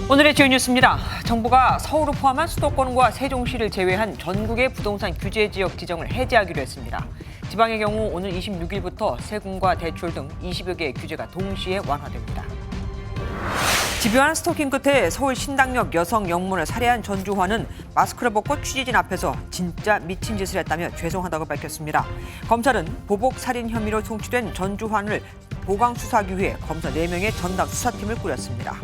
오늘의 주요 뉴스입니다. 정부가 서울을 포함한 수도권과 세종시를 제외한 전국의 부동산 규제 지역 지정을 해제하기로 했습니다. 지방의 경우 오늘 26일부터 세금과 대출 등 20여 개의 규제가 동시에 완화됩니다. 집요한 스토킹 끝에 서울 신당역 여성 영문을 살해한 전주환은 마스크를 벗고 취재진 앞에서 진짜 미친 짓을 했다며 죄송하다고 밝혔습니다. 검찰은 보복 살인 혐의로 송치된 전주환을 보강 수사하기 위해 검사 4명의 전담 수사팀을 꾸렸습니다.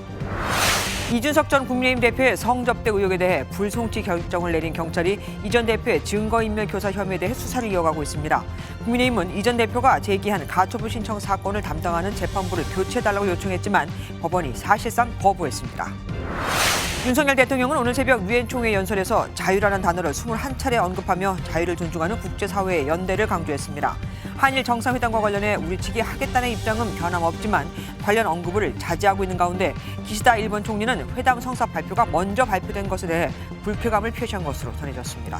이준석 전 국민의힘 대표의 성접대 의혹에 대해 불송치 결정을 내린 경찰이 이 전 대표의 증거인멸 교사 혐의에 대해 수사를 이어가고 있습니다. 국민의힘은 이 전 대표가 제기한 가처분 신청 사건을 담당하는 재판부를 교체해달라고 요청했지만 법원이 사실상 거부했습니다. 윤석열 대통령은 오늘 새벽 유엔 총회 연설에서 자유라는 단어를 21차례 언급하며 자유를 존중하는 국제사회의 연대를 강조했습니다. 한일 정상회담과 관련해 우리 측이 하겠다는 입장은 변함없지만 관련 언급을 자제하고 있는 가운데 기시다 일본 총리는 회담 성사 발표가 먼저 발표된 것에 대해 불쾌감을 표시한 것으로 전해졌습니다.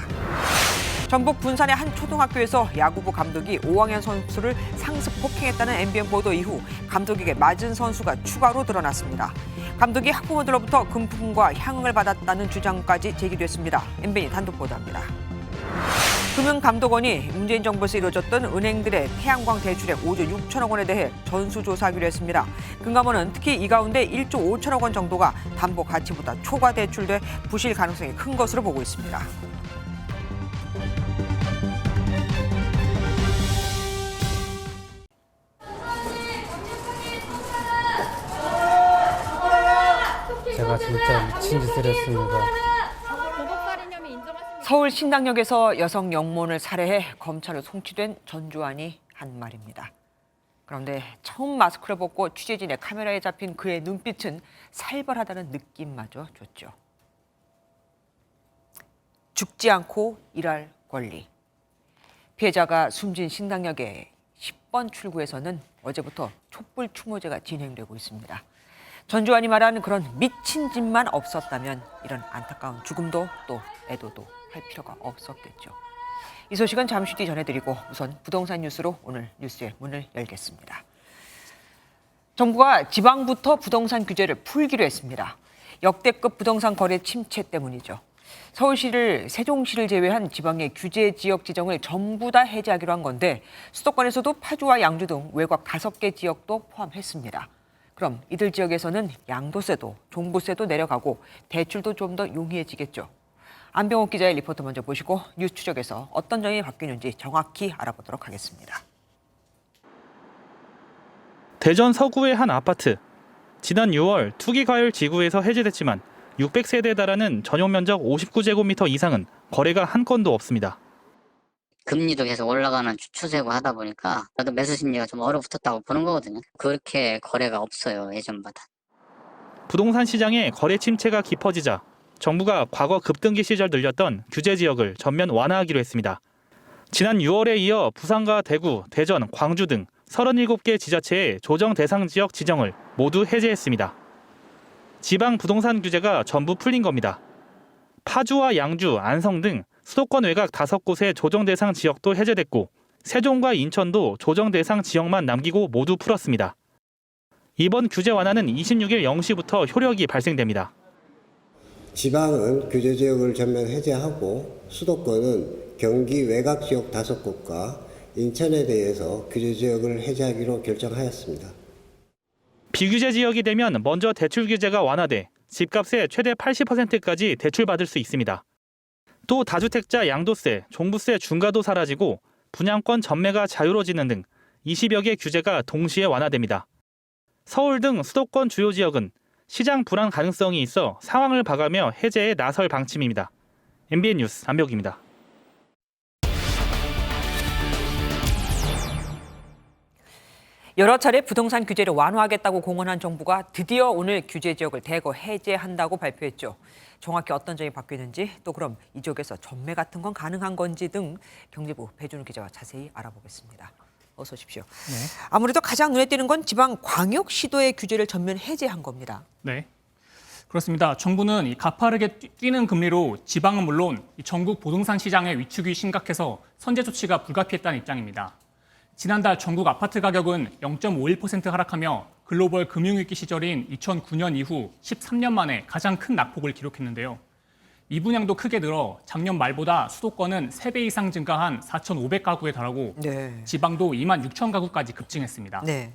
전북 군산의 한 초등학교에서 야구부 감독이 5학년 선수를 상습 폭행했다는 MBN 보도 이후 감독에게 맞은 선수가 추가로 드러났습니다. 감독이 학부모들로부터 금품과 향응을 받았다는 주장까지 제기됐습니다. MBN이 단독 보도합니다. 금융감독원이 문재인 정부에서 이루어졌던 은행들의 태양광 대출액 5조 6천억 원에 대해 전수조사하기로 했습니다. 금감원은 특히 이 가운데 1조 5천억 원 정도가 담보 가치보다 초과 대출돼 부실 가능성이 큰 것으로 보고 있습니다. 제가 진짜 미친 짓을 했습니다. 서울 신당역에서 여성 영문을 살해해 검찰로 송치된 전주환이 한 말입니다. 그런데 처음 마스크를 벗고 취재진의 카메라에 잡힌 그의 눈빛은 살벌하다는 느낌마저 줬죠. 죽지 않고 일할 권리. 피해자가 숨진 신당역의 10번 출구에서는 어제부터 촛불 추모제가 진행되고 있습니다. 전주환이 말하는 그런 미친 짓만 없었다면 이런 안타까운 죽음도 또 애도도 할 필요가 없었겠죠. 이 소식은 잠시 뒤 전해드리고 우선 부동산 뉴스로 오늘 뉴스의 문을 열겠습니다. 정부가 지방부터 부동산 규제를 풀기로 했습니다. 역대급 부동산 거래 침체 때문이죠. 서울시를 세종시를 제외한 지방의 규제 지역 지정을 전부 다 해제하기로 한 건데 수도권에서도 파주와 양주 등 외곽 5개 지역도 포함했습니다. 그럼 이들 지역에서는 양도세도 종부세도 내려가고 대출도 좀 더 용이해지겠죠. 안병옥 기자의 리포트 먼저 보시고 뉴스 추적에서 어떤 점이 바뀌는지 정확히 알아보도록 하겠습니다. 대전 서구의 한 아파트. 지난 6월 투기과열 지구에서 해제됐지만 600세대에 달하는 전용 면적 59제곱미터 이상은 거래가 한 건도 없습니다. 금리도 계속 올라가는 추세고 하다 보니까 나도 매수 심리가 좀 얼어붙었다고 보는 거거든요. 그렇게 거래가 없어요, 예전보다. 부동산 시장의 거래 침체가 깊어지자 정부가 과거 급등기 시절 늘렸던 규제 지역을 전면 완화하기로 했습니다. 지난 6월에 이어 부산과 대구, 대전, 광주 등 37개 지자체의 조정 대상 지역 지정을 모두 해제했습니다. 지방 부동산 규제가 전부 풀린 겁니다. 파주와 양주, 안성 등 수도권 외곽 5곳의 조정 대상 지역도 해제됐고 세종과 인천도 조정 대상 지역만 남기고 모두 풀었습니다. 이번 규제 완화는 26일 0시부터 효력이 발생됩니다. 지방은 규제 지역을 전면 해제하고 수도권은 경기 외곽 지역 5곳과 인천에 대해서 규제 지역을 해제하기로 결정하였습니다. 비규제 지역이 되면 먼저 대출 규제가 완화돼 집값의 최대 80%까지 대출받을 수 있습니다. 또 다주택자 양도세, 종부세 중과도 사라지고 분양권 전매가 자유로워지는 등 20여 개 규제가 동시에 완화됩니다. 서울 등 수도권 주요 지역은 시장 불안 가능성이 있어 상황을 봐가며 해제에 나설 방침입니다. MBN 뉴스 안병옥입니다. 여러 차례 부동산 규제를 완화하겠다고 공언한 정부가 드디어 오늘 규제 지역을 대거 해제한다고 발표했죠. 정확히 어떤 점이 바뀌는지 또 그럼 이 지역에서 전매 같은 건 가능한 건지 등 경제부 배준우 기자와 자세히 알아보겠습니다. 어서 오십시오. 네. 아무래도 가장 눈에 띄는 건 지방 광역시도의 규제를 전면 해제한 겁니다. 네. 그렇습니다. 정부는 이 가파르게 뛰는 금리로 지방은 물론 전국 부동산 시장의 위축이 심각해서 선제 조치가 불가피했다는 입장입니다. 지난달 전국 아파트 가격은 0.51% 하락하며 글로벌 금융위기 시절인 2009년 이후 13년 만에 가장 큰 낙폭을 기록했는데요. 미분양도 크게 늘어 작년 말보다 수도권은 3배 이상 증가한 4,500가구에 달하고 네. 지방도 2만 6천 가구까지 급증했습니다. 네.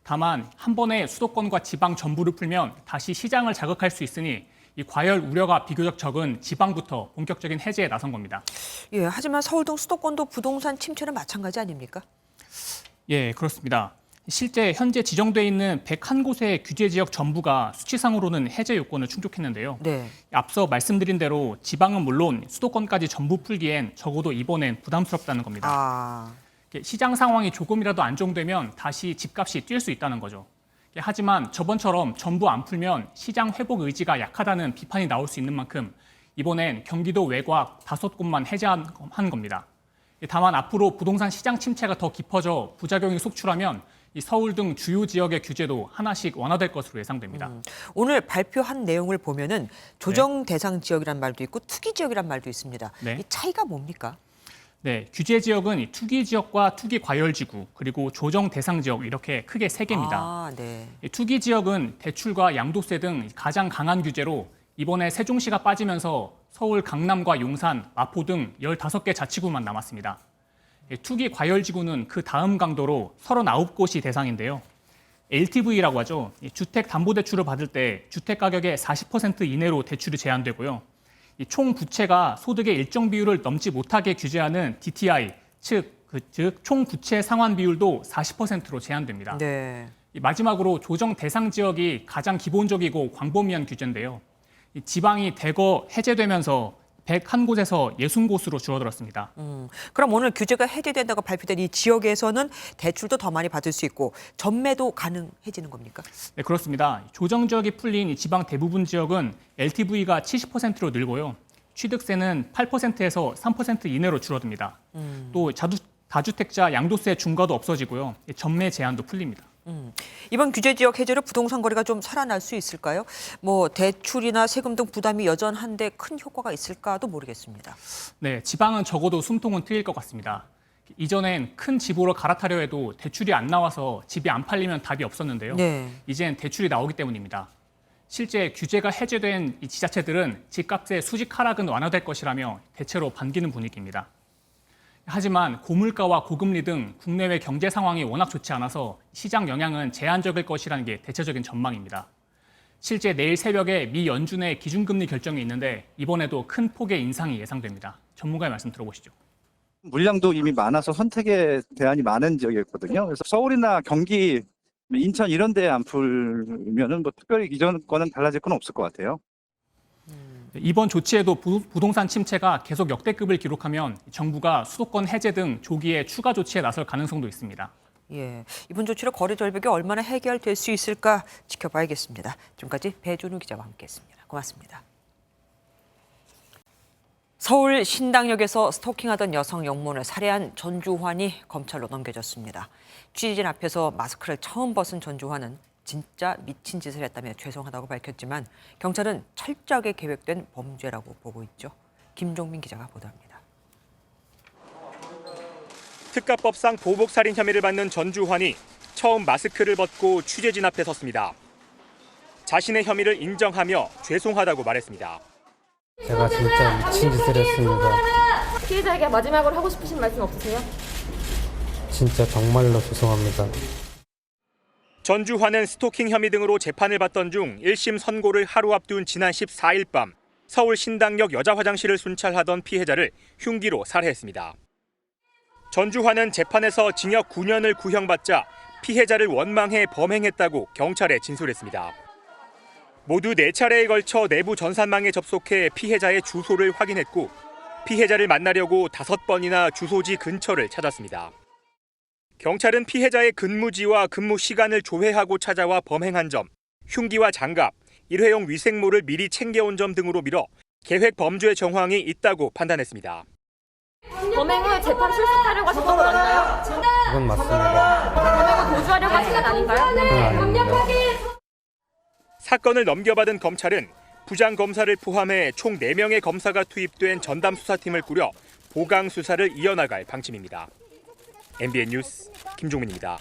다만 한 번에 수도권과 지방 전부를 풀면 다시 시장을 자극할 수 있으니 이 과열 우려가 비교적 적은 지방부터 본격적인 해제에 나선 겁니다. 예, 하지만 서울 등 수도권도 부동산 침체는 마찬가지 아닙니까? 예, 그렇습니다. 실제 현재 지정돼 있는 101곳의 규제 지역 전부가 수치상으로는 해제 요건을 충족했는데요. 네. 앞서 말씀드린 대로 지방은 물론 수도권까지 전부 풀기엔 적어도 이번엔 부담스럽다는 겁니다. 아, 시장 상황이 조금이라도 안정되면 다시 집값이 뛸 수 있다는 거죠. 하지만 저번처럼 전부 안 풀면 시장 회복 의지가 약하다는 비판이 나올 수 있는 만큼 이번엔 경기도 외곽 5곳만 해제한 겁니다. 다만 앞으로 부동산 시장 침체가 더 깊어져 부작용이 속출하면 이 서울 등 주요 지역의 규제도 하나씩 완화될 것으로 예상됩니다. 오늘 발표한 내용을 보면은 조정 대상 지역이란 말도 있고 투기 지역이란 말도 있습니다. 네. 이 차이가 뭡니까? 네, 규제 지역은 이 투기 지역과 투기 과열 지구 그리고 조정 대상 지역 이렇게 크게 3개입니다. 아, 네. 투기 지역은 대출과 양도세 등 가장 강한 규제로 이번에 세종시가 빠지면서 서울, 강남과 용산, 마포 등 15개 자치구만 남았습니다. 투기 과열 지구는 그 다음 강도로 39곳이 대상인데요. LTV라고 하죠. 주택담보대출을 받을 때 주택 가격의 40% 이내로 대출이 제한되고요. 총 부채가 소득의 일정 비율을 넘지 못하게 규제하는 DTI, 즉 총 부채 상환 비율도 40%로 제한됩니다. 네. 마지막으로 조정 대상 지역이 가장 기본적이고 광범위한 규제인데요. 지방이 대거 해제되면서 101곳에서 60곳으로 줄어들었습니다. 그럼 오늘 규제가 해제된다고 발표된 이 지역에서는 대출도 더 많이 받을 수 있고 전매도 가능해지는 겁니까? 네, 그렇습니다. 조정 지역이 풀린 이 지방 대부분 지역은 LTV가 70%로 늘고요. 취득세는 8%에서 3% 이내로 줄어듭니다. 또 다주택자 양도세 중과도 없어지고요. 전매 제한도 풀립니다. 이번 규제 지역 해제로 부동산 거래가 좀 살아날 수 있을까요? 뭐 대출이나 세금 등 부담이 여전한데 큰 효과가 있을까도 모르겠습니다. 네, 지방은 적어도 숨통은 트일 것 같습니다. 이전엔 큰 집으로 갈아타려 해도 대출이 안 나와서 집이 안 팔리면 답이 없었는데요. 네. 이젠 대출이 나오기 때문입니다. 실제 규제가 해제된 이 지자체들은 집값의 수직 하락은 완화될 것이라며 대체로 반기는 분위기입니다. 하지만 고물가와 고금리 등 국내외 경제 상황이 워낙 좋지 않아서 시장 영향은 제한적일 것이라는 게 대체적인 전망입니다. 실제 내일 새벽에 미 연준의 기준금리 결정이 있는데 이번에도 큰 폭의 인상이 예상됩니다. 전문가의 말씀 들어보시죠. 물량도 이미 많아서 선택의 대안이 많은 지역이었거든요. 그래서 서울이나 경기, 인천 이런 데 안 풀면은 뭐 특별히 이전 거는 달라질 건 없을 것 같아요. 이번 조치에도 부동산 침체가 계속 역대급을 기록하면 정부가 수도권 해제 등 조기에 추가 조치에 나설 가능성도 있습니다. 예, 이번 조치로 거래 절벽이 얼마나 해결될 수 있을까 지켜봐야겠습니다. 지금까지 배준우 기자와 함께했습니다. 고맙습니다. 서울 신당역에서 스토킹하던 여성 영문을 살해한 전주환이 검찰로 넘겨졌습니다. 취재진 앞에서 마스크를 처음 벗은 전주환은 진짜 미친 짓을 했다며 죄송하다고 밝혔지만 경찰은 철저하게 계획된 범죄라고 보고 있죠. 김종민 기자가 보도합니다. 특가법상 보복살인 혐의를 받는 전주환이 처음 마스크를 벗고 취재진 앞에 섰습니다. 자신의 혐의를 인정하며 죄송하다고 말했습니다. 제가 진짜 미친 짓을 했습니다. 피해자에게 마지막으로 하고 싶으신 말씀 없으세요? 진짜 정말로 죄송합니다. 전주환은 스토킹 혐의 등으로 재판을 받던 중 1심 선고를 하루 앞둔 지난 14일 밤 서울 신당역 여자 화장실을 순찰하던 피해자를 흉기로 살해했습니다. 전주환은 재판에서 징역 9년을 구형받자 피해자를 원망해 범행했다고 경찰에 진술했습니다. 모두 4차례에 걸쳐 내부 전산망에 접속해 피해자의 주소를 확인했고 피해자를 만나려고 5번이나 주소지 근처를 찾았습니다. 경찰은 피해자의 근무지와 근무 시간을 조회하고 찾아와 범행한 점, 흉기와 장갑, 일회용 위생모를 미리 챙겨온 점 등으로 미뤄 계획 범죄 정황이 있다고 판단했습니다. 범행 후에 재판 출석하려고 하셨던 건 아닌가요? 그건 맞습니다. 범행을 도주하려고 하신 건 아닌가요? 그건 아닙니다. 사건을 넘겨받은 검찰은 부장검사를 포함해 총 4명의 검사가 투입된 전담수사팀을 꾸려 보강 수사를 이어나갈 방침입니다. MBN 뉴스 김종민입니다.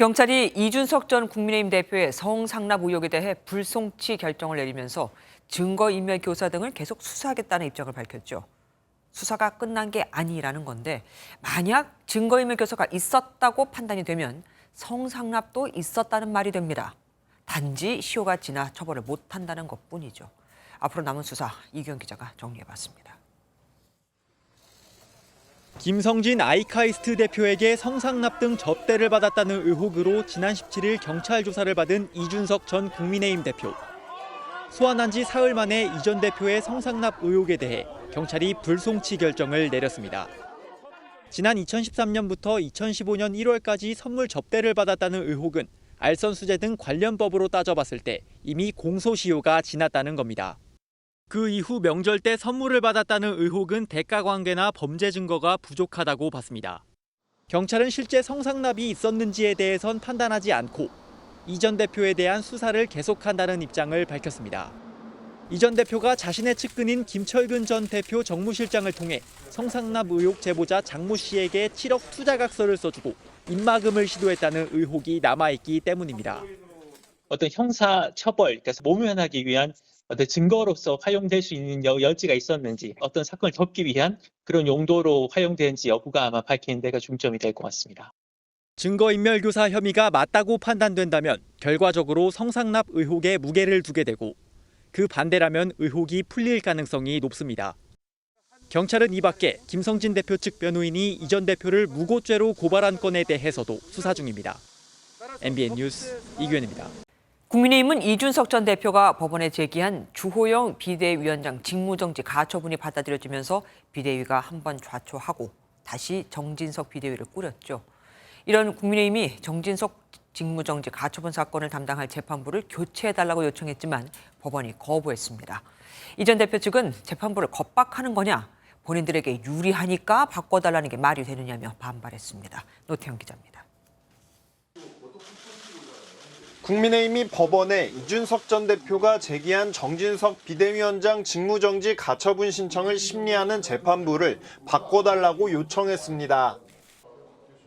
경찰이 이준석 전 국민의힘 대표의 성상납 의혹에 대해 불송치 결정을 내리면서 증거인멸 교사 등을 계속 수사하겠다는 입장을 밝혔죠. 수사가 끝난 게 아니라는 건데 만약 증거인멸 교사가 있었다고 판단이 되면 성상납도 있었다는 말이 됩니다. 단지 시효가 지나 처벌을 못한다는 것뿐이죠. 앞으로 남은 수사 이규현 기자가 정리해봤습니다. 김성진 아이카이스트 대표에게 성상납 등 접대를 받았다는 의혹으로 지난 17일 경찰 조사를 받은 이준석 전 국민의힘 대표. 소환한 지 사흘 만에 이 전 대표의 성상납 의혹에 대해 경찰이 불송치 결정을 내렸습니다. 지난 2013년부터 2015년 1월까지 선물 접대를 받았다는 의혹은 알선수재 등 관련 법으로 따져봤을 때 이미 공소시효가 지났다는 겁니다. 그 이후 명절 때 선물을 받았다는 의혹은 대가관계나 범죄 증거가 부족하다고 봤습니다. 경찰은 실제 성상납이 있었는지에 대해선 판단하지 않고 이 전 대표에 대한 수사를 계속한다는 입장을 밝혔습니다. 이 전 대표가 자신의 측근인 김철근 전 대표 정무실장을 통해 성상납 의혹 제보자 장모 씨에게 7억 투자각서를 써주고 입막음을 시도했다는 의혹이 남아있기 때문입니다. 어떤 형사 처벌, 그래서 모면하기 위한 어떤 증거로서 활용될 수 있는 여지가 있었는지, 어떤 사건을 덮기 위한 그런 용도로 활용되는지 여부가 아마 밝히는 데가 중점이 될 것 같습니다. 증거인멸 교사 혐의가 맞다고 판단된다면 결과적으로 성상납 의혹에 무게를 두게 되고 그 반대라면 의혹이 풀릴 가능성이 높습니다. 경찰은 이 밖에 김성진 대표 측 변호인이 이 전 대표를 무고죄로 고발한 건에 대해서도 수사 중입니다. MBN 뉴스 이규현입니다. 국민의힘은 이준석 전 대표가 법원에 제기한 주호영 비대위원장 직무정지 가처분이 받아들여지면서 비대위가 한번 좌초하고 다시 정진석 비대위를 꾸렸죠. 이런 국민의힘이 정진석 직무정지 가처분 사건을 담당할 재판부를 교체해달라고 요청했지만 법원이 거부했습니다. 이 전 대표 측은 재판부를 겁박하는 거냐, 본인들에게 유리하니까 바꿔달라는 게 말이 되느냐며 반발했습니다. 노태영 기자입니다. 국민의힘이 법원에 이준석 전 대표가 제기한 정진석 비대위원장 직무정지 가처분 신청을 심리하는 재판부를 바꿔달라고 요청했습니다.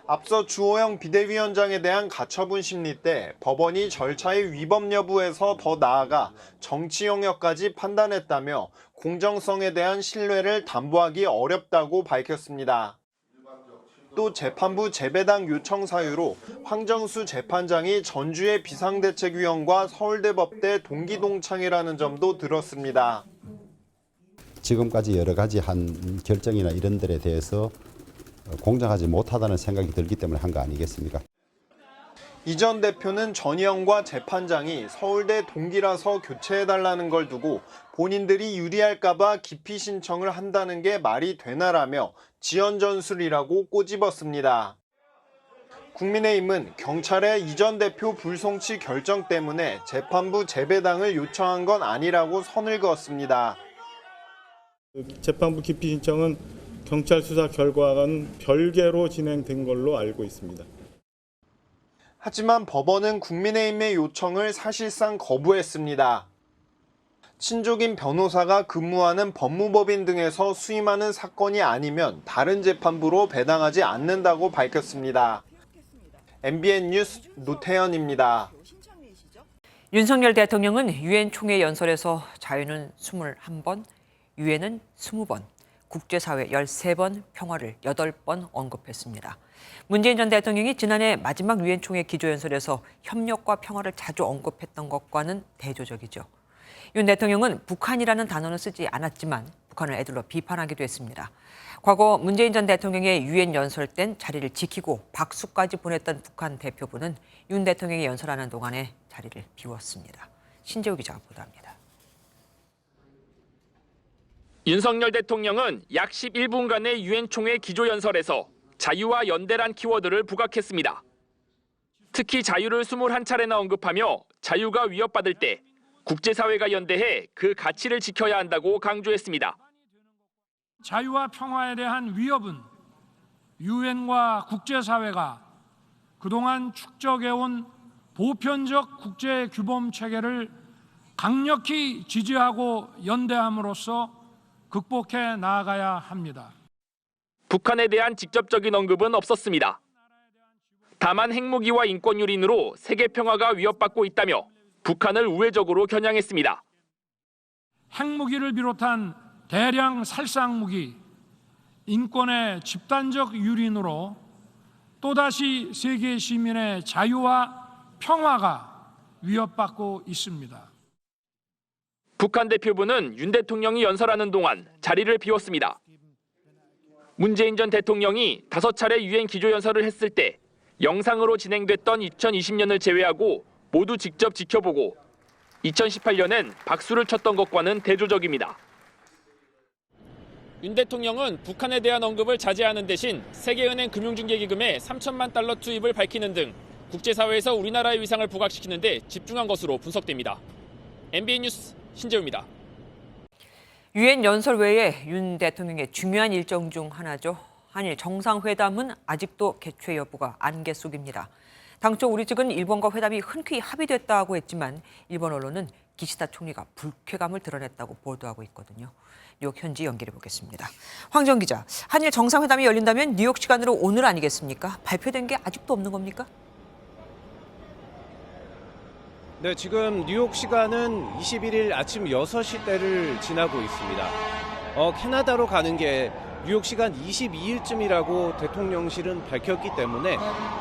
앞서 주호영 비대위원장에 대한 가처분 심리 때 법원이 절차의 위법 여부에서 더 나아가 정치 영역까지 판단했다며 공정성에 대한 신뢰를 담보하기 어렵다고 밝혔습니다. 또 재판부 재배당 요청 사유로 황정수 재판장이 전주의 비상대책위원과 서울대법대 동기동창이라는 점도 들었습니다. 지금까지 여러 가지 한 결정이나 이런 들에 대해서 공정하지 못하다는 생각이 들기 때문에 한 거 아니겠습니까? 이 전 대표는 전희영과 재판장이 서울대 동기라서 교체해달라는 걸 두고 본인들이 유리할까 봐 기피 신청을 한다는 게 말이 되나라며 지연전술이라고 꼬집었습니다. 국민의힘은 경찰의 이 전 대표 불송치 결정 때문에 재판부 재배당을 요청한 건 아니라고 선을 그었습니다. 재판부 기피 신청은 경찰 수사 결과는 별개로 진행된 걸로 알고 있습니다. 하지만 법원은 국민의힘의 요청을 사실상 거부했습니다. 친족인 변호사가 근무하는 법무법인 등에서 수임하는 사건이 아니면 다른 재판부로 배당하지 않는다고 밝혔습니다. MBN 뉴스 노태현입니다. 윤석열 대통령은 유엔 총회 연설에서 자유는 21번, 유엔은 20번, 국제사회 13번, 평화를 8번 언급했습니다. 문재인 전 대통령이 지난해 마지막 유엔 총회 기조연설에서 협력과 평화를 자주 언급했던 것과는 대조적이죠. 윤 대통령은 북한이라는 단어는 쓰지 않았지만 북한을 애들러 비판하기도 했습니다. 과거 문재인 전 대통령의 유엔 연설 땐 자리를 지키고 박수까지 보냈던 북한 대표부는 윤 대통령이 연설하는 동안에 자리를 비웠습니다. 신재우 기자가 보도합니다. 윤석열 대통령은 약 11분간의 유엔 총회 기조연설에서 자유와 연대란 키워드를 부각했습니다. 특히 자유를 21차례나 언급하며 자유가 위협받을 때 국제사회가 연대해 그 가치를 지켜야 한다고 강조했습니다. 자유와 평화에 대한 위협은 유엔과 국제사회가 그동안 축적해온 보편적 국제규범 체계를 강력히 지지하고 연대함으로써 극복해 나아가야 합니다. 북한에 대한 직접적인 언급은 없었습니다. 다만 핵무기와 인권 유린으로 세계 평화가 위협받고 있다며 북한을 우회적으로 겨냥했습니다. 핵무기를 비롯한 대량 살상무기, 인권의 집단적 유린으로 또다시 세계 시민의 자유와 평화가 위협받고 있습니다. 북한 대표부는 윤 대통령이 연설하는 동안 자리를 비웠습니다. 문재인 전 대통령이 5차례 유엔 기조연설을 했을 때 영상으로 진행됐던 2020년을 제외하고 모두 직접 지켜보고 2018년엔 박수를 쳤던 것과는 대조적입니다. 윤 대통령은 북한에 대한 언급을 자제하는 대신 세계은행 금융중개기금에 3천만 달러 투입을 밝히는 등 국제사회에서 우리나라의 위상을 부각시키는 데 집중한 것으로 분석됩니다. MBN 뉴스 신재우입니다. 유엔 연설 외에 윤 대통령의 중요한 일정 중 하나죠. 한일 정상회담은 아직도 개최 여부가 안개 속입니다. 당초 우리 측은 일본과 회담이 흔쾌히 합의됐다고 했지만 일본 언론은 기시다 총리가 불쾌감을 드러냈다고 보도하고 있거든요. 뉴욕 현지 연결해 보겠습니다. 황정 기자, 한일 정상회담이 열린다면 뉴욕 시간으로 오늘 아니겠습니까? 발표된 게 아직도 없는 겁니까? 네, 지금 뉴욕 시간은 21일 아침 6시대를 지나고 있습니다. 캐나다로 가는 게 뉴욕 시간 22일쯤이라고 대통령실은 밝혔기 때문에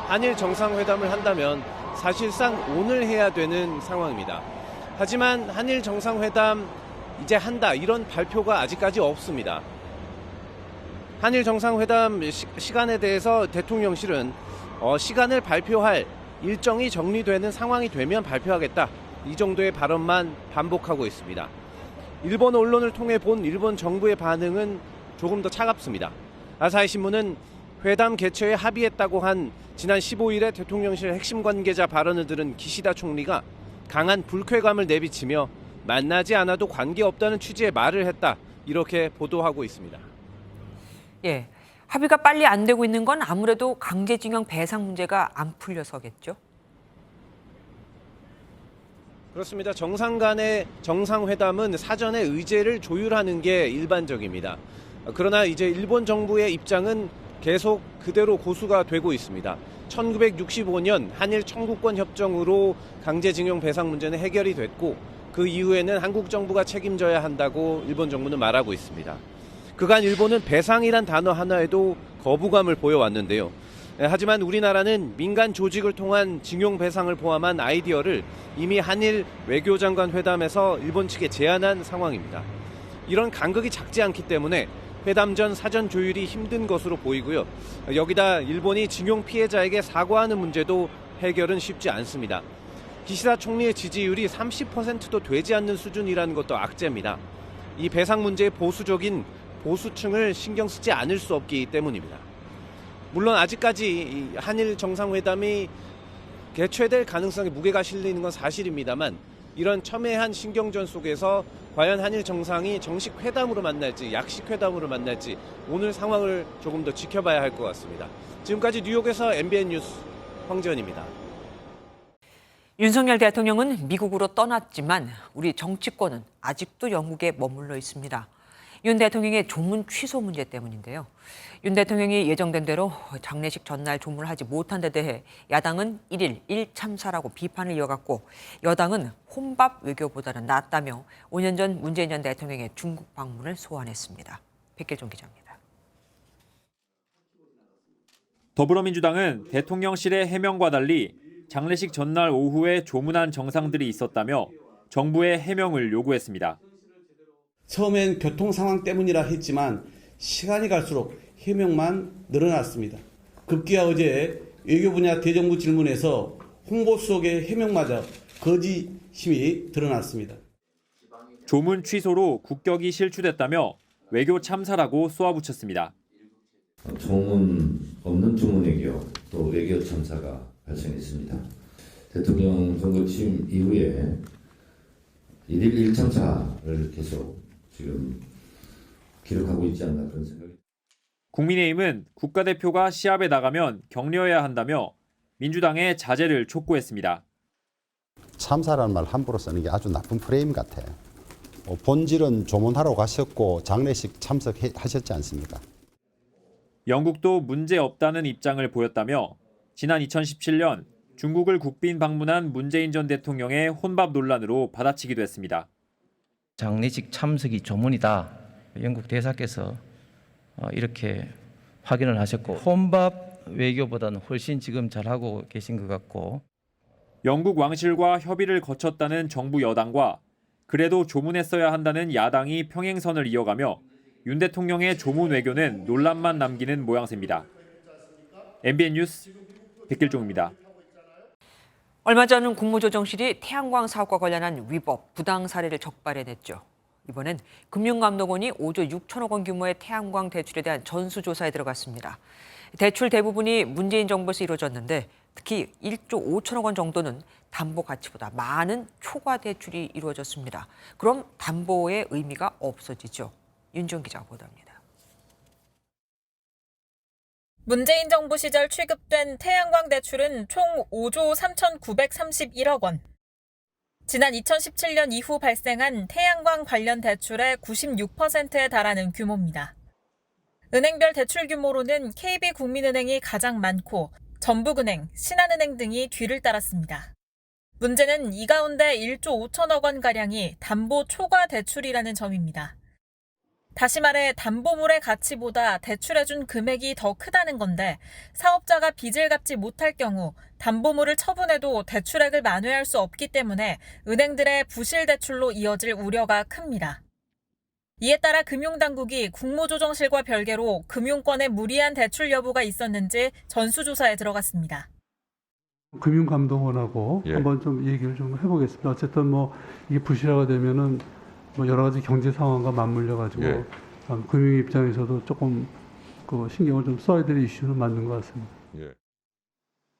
한일 정상회담을 한다면 사실상 오늘 해야 되는 상황입니다. 하지만 한일 정상회담 이제 한다 이런 발표가 아직까지 없습니다. 한일 정상회담 시간에 대해서 대통령실은 시간을 발표할 일정이 정리되는 상황이 되면 발표하겠다 이 정도의 발언만 반복하고 있습니다. 일본 언론을 통해 본 일본 정부의 반응은 조금 더 차갑습니다. 아사히 신문은 회담 개최에 합의했다고 한 지난 15일에 대통령실 핵심 관계자 발언을 들은 기시다 총리가 강한 불쾌감을 내비치며 만나지 않아도 관계없다는 취지의 말을 했다 이렇게 보도하고 있습니다. 예, 합의가 빨리 안 되고 있는 건 아무래도 강제징용 배상 문제가 안 풀려서겠죠? 그렇습니다. 정상 간의 정상회담은 사전에 의제를 조율하는 게 일반적입니다. 그러나 이제 일본 정부의 입장은 계속 그대로 고수가 되고 있습니다. 1965년 한일 청구권 협정으로 강제징용 배상 문제는 해결이 됐고 그 이후에는 한국 정부가 책임져야 한다고 일본 정부는 말하고 있습니다. 그간 일본은 배상이란 단어 하나에도 거부감을 보여왔는데요. 하지만 우리나라는 민간 조직을 통한 징용 배상을 포함한 아이디어를 이미 한일 외교장관 회담에서 일본 측에 제안한 상황입니다. 이런 간극이 작지 않기 때문에 회담 전 사전 조율이 힘든 것으로 보이고요. 여기다 일본이 징용 피해자에게 사과하는 문제도 해결은 쉽지 않습니다. 기시다 총리의 지지율이 30%도 되지 않는 수준이라는 것도 악재입니다. 이 배상 문제의 보수층을 신경 쓰지 않을 수 없기 때문입니다. 물론 아직까지 한일 정상회담이 개최될 가능성에 무게가 실리는 건 사실입니다만 이런 첨예한 신경전 속에서 과연 한일 정상이 정식 회담으로 만날지 약식 회담으로 만날지 오늘 상황을 조금 더 지켜봐야 할 것 같습니다. 지금까지 뉴욕에서 MBN 뉴스 황재원입니다. 윤석열 대통령은 미국으로 떠났지만 우리 정치권은 아직도 영국에 머물러 있습니다. 윤 대통령의 조문 취소 문제 때문인데요. 윤 대통령이 예정된 대로 장례식 전날 조문을 하지 못한 데 대해 야당은 1일 1참사라고 비판을 이어갔고 여당은 혼밥 외교보다는 낫다며 5년 전 문재인 전 대통령의 중국 방문을 소환했습니다. 백길종 기자입니다. 더불어민주당은 대통령실의 해명과 달리 장례식 전날 오후에 조문한 정상들이 있었다며 정부의 해명을 요구했습니다. 처음엔 교통 상황 때문이라 했지만 시간이 갈수록 해명만 늘어났습니다. 급기야 어제 외교 분야 대정부 질문에서 홍보수석의 해명마저 거짓임이 드러났습니다. 조문 취소로 국격이 실추됐다며 외교 참사라고 쏘아붙였습니다. 조문 없는 조문외교 또 외교 참사가 발생했습니다. 대통령 선거 취임 이후에 1일 1참사를 계속 지금 기록하고 있지 않나 그런 생각이. 국민의힘은 국가대표가 시합에 나가면 격려해야 한다며 민주당의 자제를 촉구했습니다. 참사라는 말 함부로 쓰는 게 아주 나쁜 프레임 같아. 본질은 조문하러 가셨고 장례식 참석하셨지 않습니까? 영국도 문제 없다는 입장을 보였다며 지난 2017년 중국을 국빈 방문한 문재인 전 대통령의 혼밥 논란으로 받아치기도 했습니다. 장례식 참석이 조문이다. 영국 대사께서 이렇게 확인을 하셨고 혼밥 외교보다는 훨씬 지금 잘하고 계신 것 같고. 영국 왕실과 협의를 거쳤다는 정부 여당과 그래도 조문했어야 한다는 야당이 평행선을 이어가며 윤 대통령의 조문 외교는 논란만 남기는 모양새입니다. MBN 뉴스 백길종입니다. 얼마 전 국무조정실이 태양광 사업과 관련한 위법, 부당 사례를 적발해냈죠. 이번엔 금융감독원이 5조 6천억 원 규모의 태양광 대출에 대한 전수조사에 들어갔습니다. 대출 대부분이 문재인 정부에서 이루어졌는데 특히 1조 5천억 원 정도는 담보 가치보다 많은 초과 대출이 이루어졌습니다. 그럼 담보의 의미가 없어지죠. 윤지원 기자가 보도합니다. 문재인 정부 시절 취급된 태양광 대출은 총 5조 3,931억 원. 지난 2017년 이후 발생한 태양광 관련 대출의 96%에 달하는 규모입니다. 은행별 대출 규모로는 KB국민은행이 가장 많고 전북은행, 신한은행 등이 뒤를 따랐습니다. 문제는 이 가운데 1조 5천억 원가량이 담보 초과 대출이라는 점입니다. 다시 말해 담보물의 가치보다 대출해준 금액이 더 크다는 건데 사업자가 빚을 갚지 못할 경우 담보물을 처분해도 대출액을 만회할 수 없기 때문에 은행들의 부실 대출로 이어질 우려가 큽니다. 이에 따라 금융당국이 국무조정실과 별개로 금융권에 무리한 대출 여부가 있었는지 전수조사에 들어갔습니다. 금융감독원하고 한번 좀 얘기를 좀 해보겠습니다. 어쨌든 이게 부실화가 되면은 여러 가지 경제 상황과 맞물려 가지고 금융 입장에서도 조금 신경을 좀 써야 될 이슈는 맞는 것 같습니다.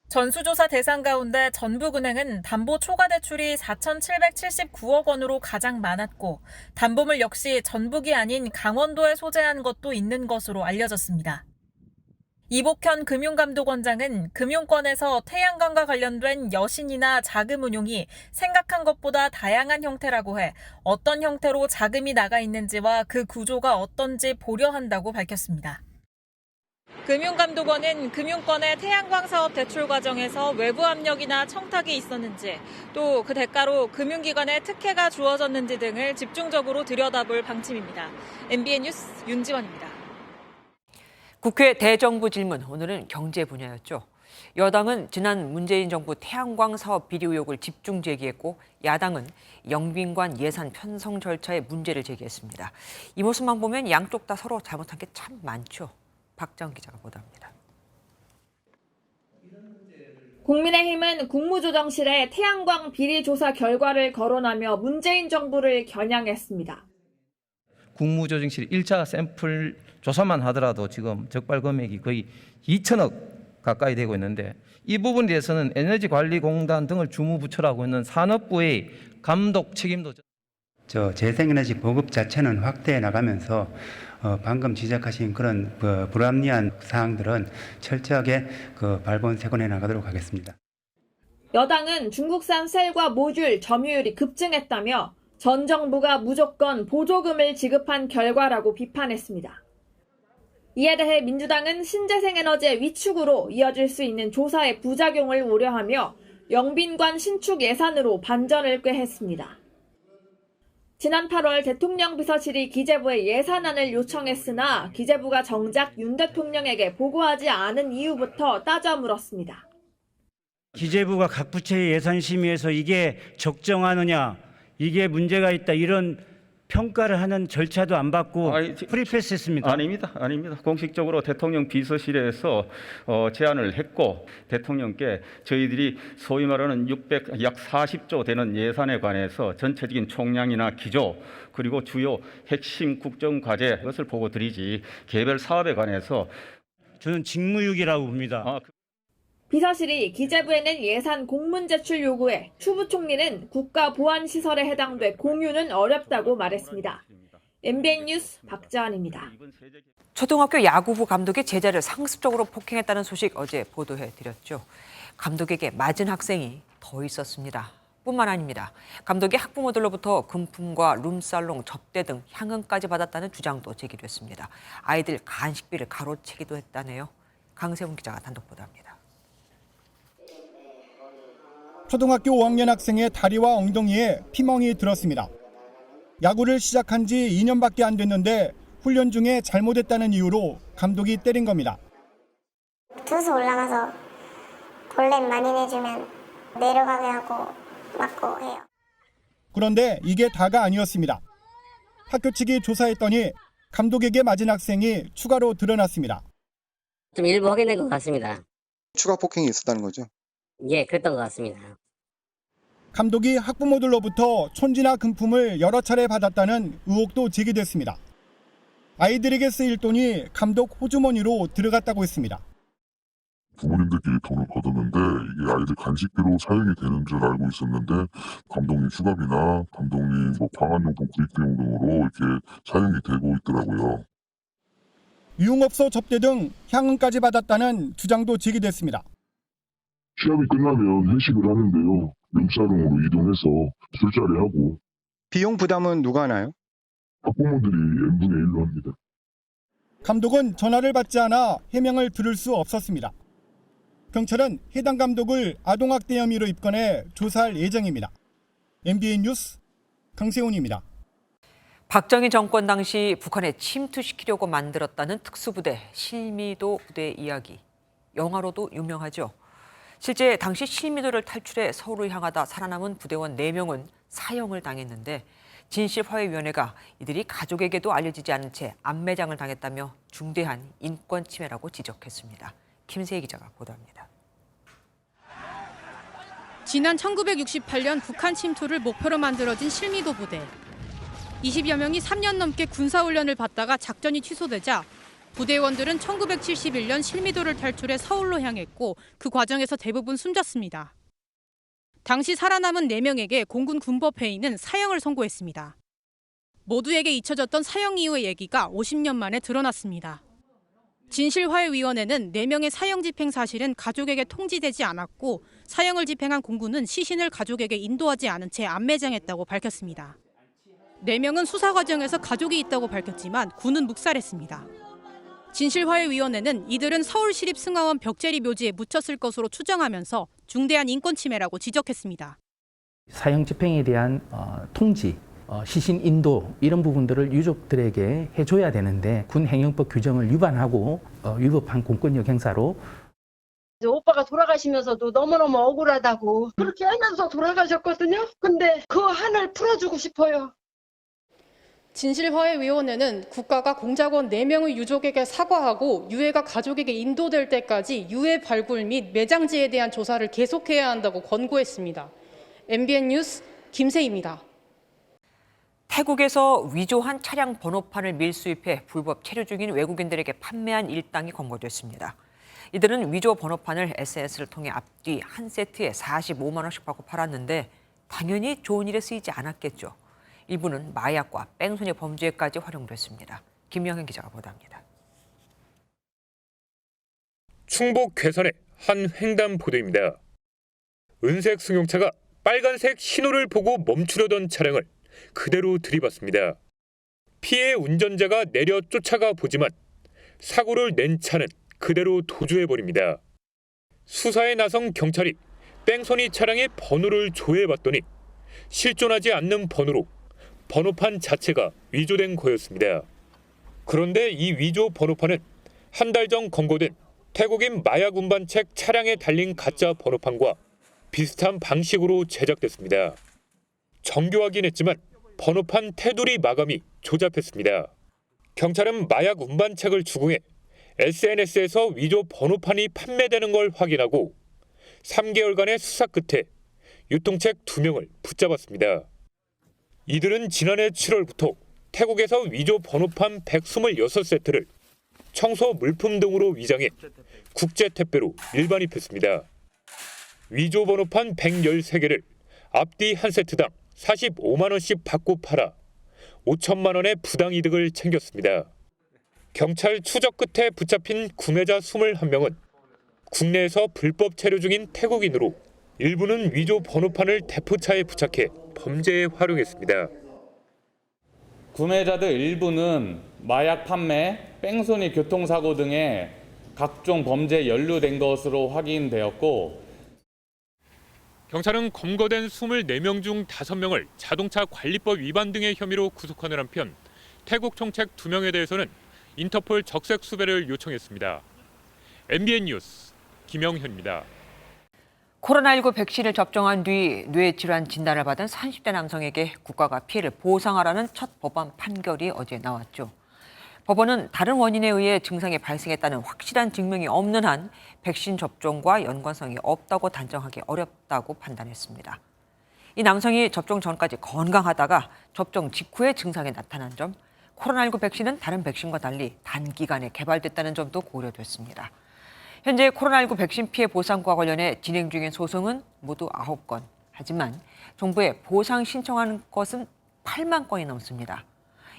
전수조사 대상 가운데 전북은행은 담보 초과 대출이 4,779억 원으로 가장 많았고 담보물 역시 전북이 아닌 강원도에 소재한 것도 있는 것으로 알려졌습니다. 이복현 금융감독원장은 금융권에서 태양광과 관련된 여신이나 자금 운용이 생각한 것보다 다양한 형태라고 해 어떤 형태로 자금이 나가 있는지와 그 구조가 어떤지 보려 한다고 밝혔습니다. 금융감독원은 금융권의 태양광 사업 대출 과정에서 외부 압력이나 청탁이 있었는지 또 그 대가로 금융기관에 특혜가 주어졌는지 등을 집중적으로 들여다볼 방침입니다. MBN 뉴스 윤지원입니다. 국회 대정부 질문, 오늘은 경제 분야였죠. 여당은 지난 문재인 정부 태양광 사업 비리 의혹을 집중 제기했고 야당은 영빈관 예산 편성 절차에 문제를 제기했습니다. 이 모습만 보면 양쪽 다 서로 잘못한 게 참 많죠. 박정 기자가 보도합니다. 국민의힘은 국무조정실에 태양광 비리 조사 결과를 거론하며 문재인 정부를 겨냥했습니다. 국무조정실 1차 샘플 조사만 하더라도 지금 적발 금액이 거의 2천억 가까이 되고 있는데 이 부분에 대해서는 에너지관리공단 등을 주무부처라고 있는 산업부의 감독 책임도 재생에너지 보급 자체는 확대해 나가면서 방금 지적하신 그런 불합리한 사항들은 철저하게 발본색원해 나가도록 하겠습니다. 여당은 중국산 셀과 모듈 점유율이 급증했다며 전 정부가 무조건 보조금을 지급한 결과라고 비판했습니다. 이에 대해 민주당은 신재생에너지의 위축으로 이어질 수 있는 조사의 부작용을 우려하며 영빈관 신축 예산으로 반전을 꾀했습니다. 지난 8월 대통령 비서실이 기재부에 예산안을 요청했으나 기재부가 정작 윤 대통령에게 보고하지 않은 이유부터 따져 물었습니다. 기재부가 각 부처의 예산 심의에서 이게 적정하느냐, 이게 문제가 있다 이런 평가를 하는 절차도 안 받고 프리패스했습니다. 아닙니다. 공식적으로 대통령 비서실에서 제안을 했고 대통령께 저희들이 소위 말하는 약 40조 되는 예산에 관해서 전체적인 총량이나 기조 그리고 주요 핵심 국정 과제 이것을 보고 드리지 개별 사업에 관해서 저는 직무유기라고 봅니다. 비서실이 기재부에 낸 예산 공문 제출 요구에 추 부총리는 국가보안시설에 해당돼 공유는 어렵다고 말했습니다. MBN 뉴스 박지원입니다. 초등학교 야구부 감독이 제자를 상습적으로 폭행했다는 소식 어제 보도해드렸죠. 감독에게 맞은 학생이 더 있었습니다. 뿐만 아닙니다. 감독이 학부모들로부터 금품과 룸살롱, 접대 등 향응까지 받았다는 주장도 제기됐습니다. 아이들 간식비를 가로채기도 했다네요. 강세훈 기자가 단독 보도합니다. 초등학교 5학년 학생의 다리와 엉덩이에 피멍이 들었습니다. 야구를 시작한 지 2년밖에 안 됐는데 훈련 중에 잘못했다는 이유로 감독이 때린 겁니다. 투수 올라가서 볼넷 많이 내주면 내려가게 하고 맞고 해요. 그런데 이게 다가 아니었습니다. 학교 측이 조사했더니 감독에게 맞은 학생이 추가로 드러났습니다. 좀 일부 확인된 것 같습니다. 추가 폭행이 있었다는 거죠? 예, 그랬던 것 같습니다. 감독이 학부모들로부터 촌지나 금품을 여러 차례 받았다는 의혹도 제기됐습니다. 아이들에게 쓰일 돈이 감독 호주머니로 들어갔다고 했습니다. 부모님들끼리 돈을 받았는데 이게 아이들 간식비로 사용이 되는 줄 알고 있었는데 감독님 휴가비나 감독님 방한용품 구입 비용 등으로 이렇게 사용이 되고 있더라고요. 유흥업소 접대 등 향응까지 받았다는 주장도 제기됐습니다. 시합이 끝나면 회식을 하는데요. 룸사롱으로 이동해서 술자리하고. 비용 부담은 누가 하나요? 학부모들이 n분의 1로 합니다. 감독은 전화를 받지 않아 해명을 들을 수 없었습니다. 경찰은 해당 감독을 아동학대 혐의로 입건해 조사할 예정입니다. MBN 뉴스 강세훈입니다. 박정희 정권 당시 북한에 침투시키려고 만들었다는 특수부대 실미도 부대 이야기. 영화로도 유명하죠. 실제 당시 실미도를 탈출해 서울을 향하다 살아남은 부대원 4명은 사형을 당했는데 진실화해위원회가 이들이 가족에게도 알려지지 않은 채 안매장을 당했다며 중대한 인권 침해라고 지적했습니다. 김세희 기자가 보도합니다. 지난 1968년 북한 침투를 목표로 만들어진 실미도 부대. 20여 명이 3년 넘게 군사훈련을 받다가 작전이 취소되자 부대원들은 1971년 실미도를 탈출해 서울로 향했고 그 과정에서 대부분 숨졌습니다. 당시 살아남은 4명에게 공군 군법회의는 사형을 선고했습니다. 모두에게 잊혀졌던 사형 이후의 얘기가 50년 만에 드러났습니다. 진실화해위원회는 4명의 사형 집행 사실은 가족에게 통지되지 않았고 사형을 집행한 공군은 시신을 가족에게 인도하지 않은 채 안매장했다고 밝혔습니다. 4명은 수사 과정에서 가족이 있다고 밝혔지만 군은 묵살했습니다. 진실화해위원회는 이들은 서울시립승하원 벽제리 묘지에 묻혔을 것으로 추정하면서 중대한 인권 침해라고 지적했습니다. 사형 집행에 대한 통지, 시신 인도 이런 부분들을 유족들에게 해줘야 되는데 군 행정법 규정을 위반하고 위법한 공권력 행사로 오빠가 돌아가시면서도 너무너무 억울하다고 그렇게 하면서 돌아가셨거든요. 근데 그 한을 풀어주고 싶어요. 진실화해위원회는 국가가 공작원 4명의 유족에게 사과하고 유해가 가족에게 인도될 때까지 유해 발굴 및 매장지에 대한 조사를 계속해야 한다고 권고했습니다. MBN 뉴스 김세희입니다. 태국에서 위조한 차량 번호판을 밀수입해 불법 체류 중인 외국인들에게 판매한 일당이 검거됐습니다. 이들은 위조 번호판을 SNS를 통해 앞뒤 한 세트에 45만 원씩 받고 팔았는데 당연히 좋은 일에 쓰이지 않았겠죠. 일부는 마약과 뺑소니 범죄까지 활용됐습니다. 김영현 기자가 보도합니다. 충북 괴산의 한 횡단보도입니다. 은색 승용차가 빨간색 신호를 보고 멈추려던 차량을 그대로 들이받습니다. 피해 운전자가 내려 쫓아가 보지만 사고를 낸 차는 그대로 도주해버립니다. 수사에 나선 경찰이 뺑소니 차량의 번호를 조회해봤더니 실존하지 않는 번호로 번호판 자체가 위조된 거였습니다. 그런데 이 위조 번호판은 한 달 전 검거된 태국인 마약 운반책 차량에 달린 가짜 번호판과 비슷한 방식으로 제작됐습니다. 정교하긴 했지만 번호판 테두리 마감이 조잡했습니다. 경찰은 마약 운반책을 추궁해 SNS에서 위조 번호판이 판매되는 걸 확인하고 3개월간의 수사 끝에 유통책 2명을 붙잡았습니다. 이들은 지난해 7월부터 태국에서 위조 번호판 126세트를 청소 물품 등으로 위장해 국제 택배로 일반입했습니다. 위조 번호판 113개를 앞뒤 한 세트당 45만 원씩 받고 팔아 5천만 원의 부당이득을 챙겼습니다. 경찰 추적 끝에 붙잡힌 구매자 21명은 국내에서 불법 체류 중인 태국인으로 일부는 위조 번호판을 대포차에 부착해 범죄에 활용했습니다. 구매자들 일부는 마약 판매, 뺑소니 교통사고 등의 각종 범죄에 연루된 것으로 확인되었고 경찰은 검거된 24명 중 5명을 자동차 관리법 위반 등의 혐의로 구속하는 한편 태국 총책 2명에 대해서는 인터폴 적색 수배를 요청했습니다. MBN 뉴스 김영현입니다. 코로나19 백신을 접종한 뒤 뇌질환 진단을 받은 30대 남성에게 국가가 피해를 보상하라는 첫 법원 판결이 어제 나왔죠. 법원은 다른 원인에 의해 증상이 발생했다는 확실한 증명이 없는 한 백신 접종과 연관성이 없다고 단정하기 어렵다고 판단했습니다. 이 남성이 접종 전까지 건강하다가 접종 직후에 증상이 나타난 점, 코로나19 백신은 다른 백신과 달리 단기간에 개발됐다는 점도 고려됐습니다. 현재 코로나19 백신 피해 보상과 관련해 진행 중인 소송은 모두 9건. 하지만 정부에 보상 신청한 것은 8만 건이 넘습니다.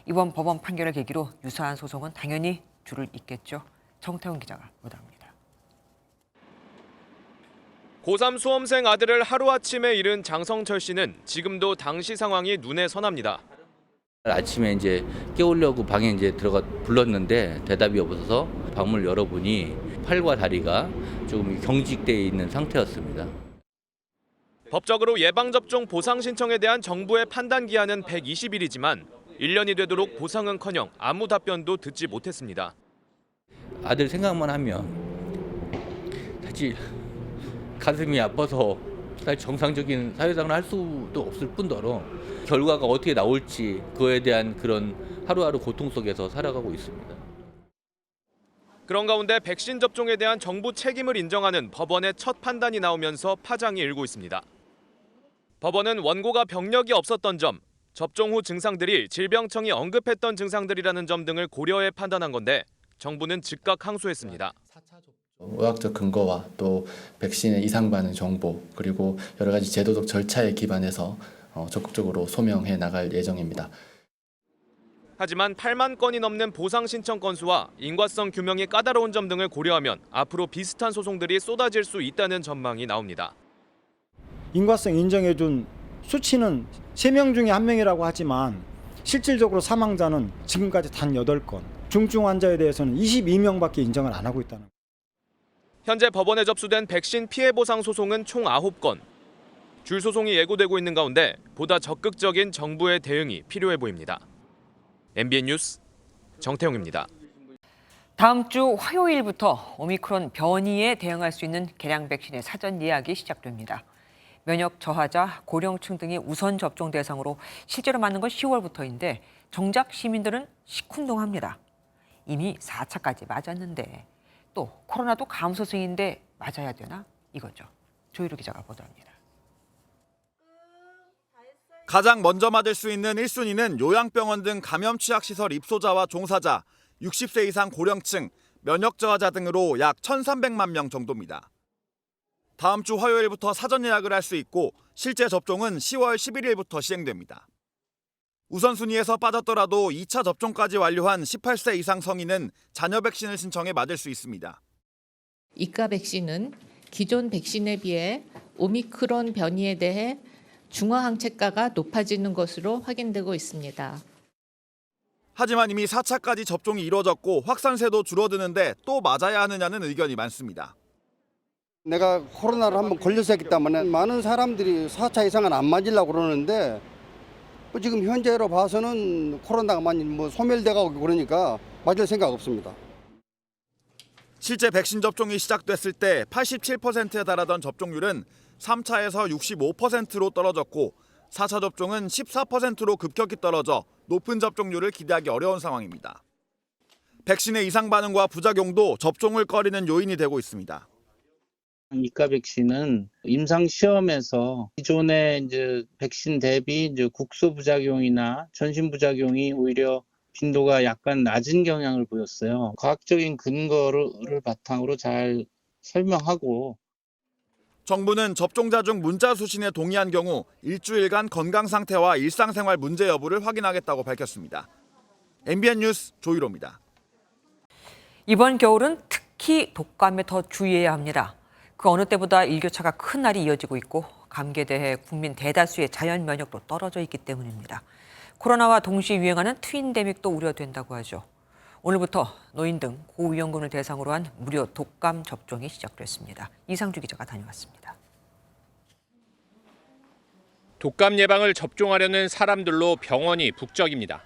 이번 법원 판결을 계기로 유사한 소송은 당연히 줄을 잇겠죠. 정태훈 기자가 보도합니다. 고3 수험생 아들을 하루아침에 잃은 장성철 씨는 지금도 당시 상황이 눈에 선합니다. 아침에 이제 깨우려고 방에 이제 불렀는데 대답이 없어서 방문을 열어보니 팔과 다리가 조금 경직되어 있는 상태였습니다. 법적으로 예방접종 보상 신청에 대한 정부의 판단 기한은 120일이지만 1년이 되도록 보상은커녕 아무 답변도 듣지 못했습니다. 아들 생각만 하면 사실 가슴이 아파서 사실 정상적인 사회생활을 할 수도 없을 뿐더러 결과가 어떻게 나올지 그거에 대한 그런 하루하루 고통 속에서 살아가고 있습니다. 그런 가운데 백신 접종에 대한 정부 책임을 인정하는 법원의 첫 판단이 나오면서 파장이 일고 있습니다. 법원은 원고가 병력이 없었던 점, 접종 후 증상들이 질병청이 언급했던 증상들이라는 점 등을 고려해 판단한 건데 정부는 즉각 항소했습니다. 의학적 근거와 또 백신의 이상 반응 정보 그리고 여러 가지 제도적 절차에 기반해서 적극적으로 소명해 나갈 예정입니다. 하지만 8만 건이 넘는 보상 신청 건수와 인과성 규명이 까다로운 점 등을 고려하면 앞으로 비슷한 소송들이 쏟아질 수 있다는 전망이 나옵니다. 인과성 인정해준 수치는 3명 중에 1명이라고 하지만 실질적으로 사망자는 지금까지 단 8건, 중증 환자에 대해서는 22명밖에 인정을 안 하고 있다는 거예요. 현재 법원에 접수된 백신 피해 보상 소송은 총 9건. 줄 소송이 예고되고 있는 가운데 보다 적극적인 정부의 대응이 필요해 보입니다. MBN 뉴스 정태용입니다. 다음 주 화요일부터 오미크론 변이에 대응할 수 있는 개량 백신의 사전 예약이 시작됩니다. 면역 저하자, 고령층 등이 우선 접종 대상으로 실제로 맞는 건 10월부터인데 정작 시민들은 시큰둥합니다. 이미 4차까지 맞았는데 또 코로나도 감소 중인데 맞아야 되나? 이거죠. 조유루 기자가 보도합니다. 가장 먼저 맞을 수 있는 1순위는 요양병원 등 감염취약시설 입소자와 종사자, 60세 이상 고령층, 면역저하자 등으로 약 1,300만 명 정도입니다. 다음 주 화요일부터 사전 예약을 할 수 있고 실제 접종은 10월 11일부터 시행됩니다. 우선순위에서 빠졌더라도 2차 접종까지 완료한 18세 이상 성인은 잔여 백신을 신청해 맞을 수 있습니다. 이가 백신은 기존 백신에 비해 오미크론 변이에 대해 중화항체가가 높아지는 것으로 확인되고 있습니다. 하지만 이미 4차까지 접종이 이루어졌고 확산세도 줄어드는데 또 맞아야 하느냐는 의견이 많습니다. 내가 코로나를 한번 걸려서 했기 때문에 많은 사람들이 4차 이상은 안 맞으려고 그러는데 지금 현재로 봐서는 코로나가 많이 소멸돼가고 그러니까 맞을 생각 없습니다. 실제 백신 접종이 시작됐을 때 87%에 달하던 접종률은 3차에서 65%로 떨어졌고 4차 접종은 14%로 급격히 떨어져 높은 접종률을 기대하기 어려운 상황입니다. 백신의 이상 반응과 부작용도 접종을 꺼리는 요인이 되고 있습니다. 이가 백신은 임상 시험에서 기존의 이제 백신 대비 이제 국소 부작용이나 전신 부작용이 오히려 빈도가 약간 낮은 경향을 보였어요. 과학적인 근거를 바탕으로 잘 설명하고 정부는 접종자 중 문자 수신에 동의한 경우 일주일간 건강 상태와 일상생활 문제 여부를 확인하겠다고 밝혔습니다. MBN 뉴스 조유로입니다. 이번 겨울은 특히 독감에 더 주의해야 합니다. 그 어느 때보다 일교차가 큰 날이 이어지고 있고 감기에 대해 국민 대다수의 자연 면역도 떨어져 있기 때문입니다. 코로나와 동시에 유행하는 트윈데믹도 우려된다고 하죠. 오늘부터 노인 등 고위험군을 대상으로 한 무료 독감 접종이 시작됐습니다. 이상주 기자가 다녀왔습니다. 독감 예방을 접종하려는 사람들로 병원이 북적입니다.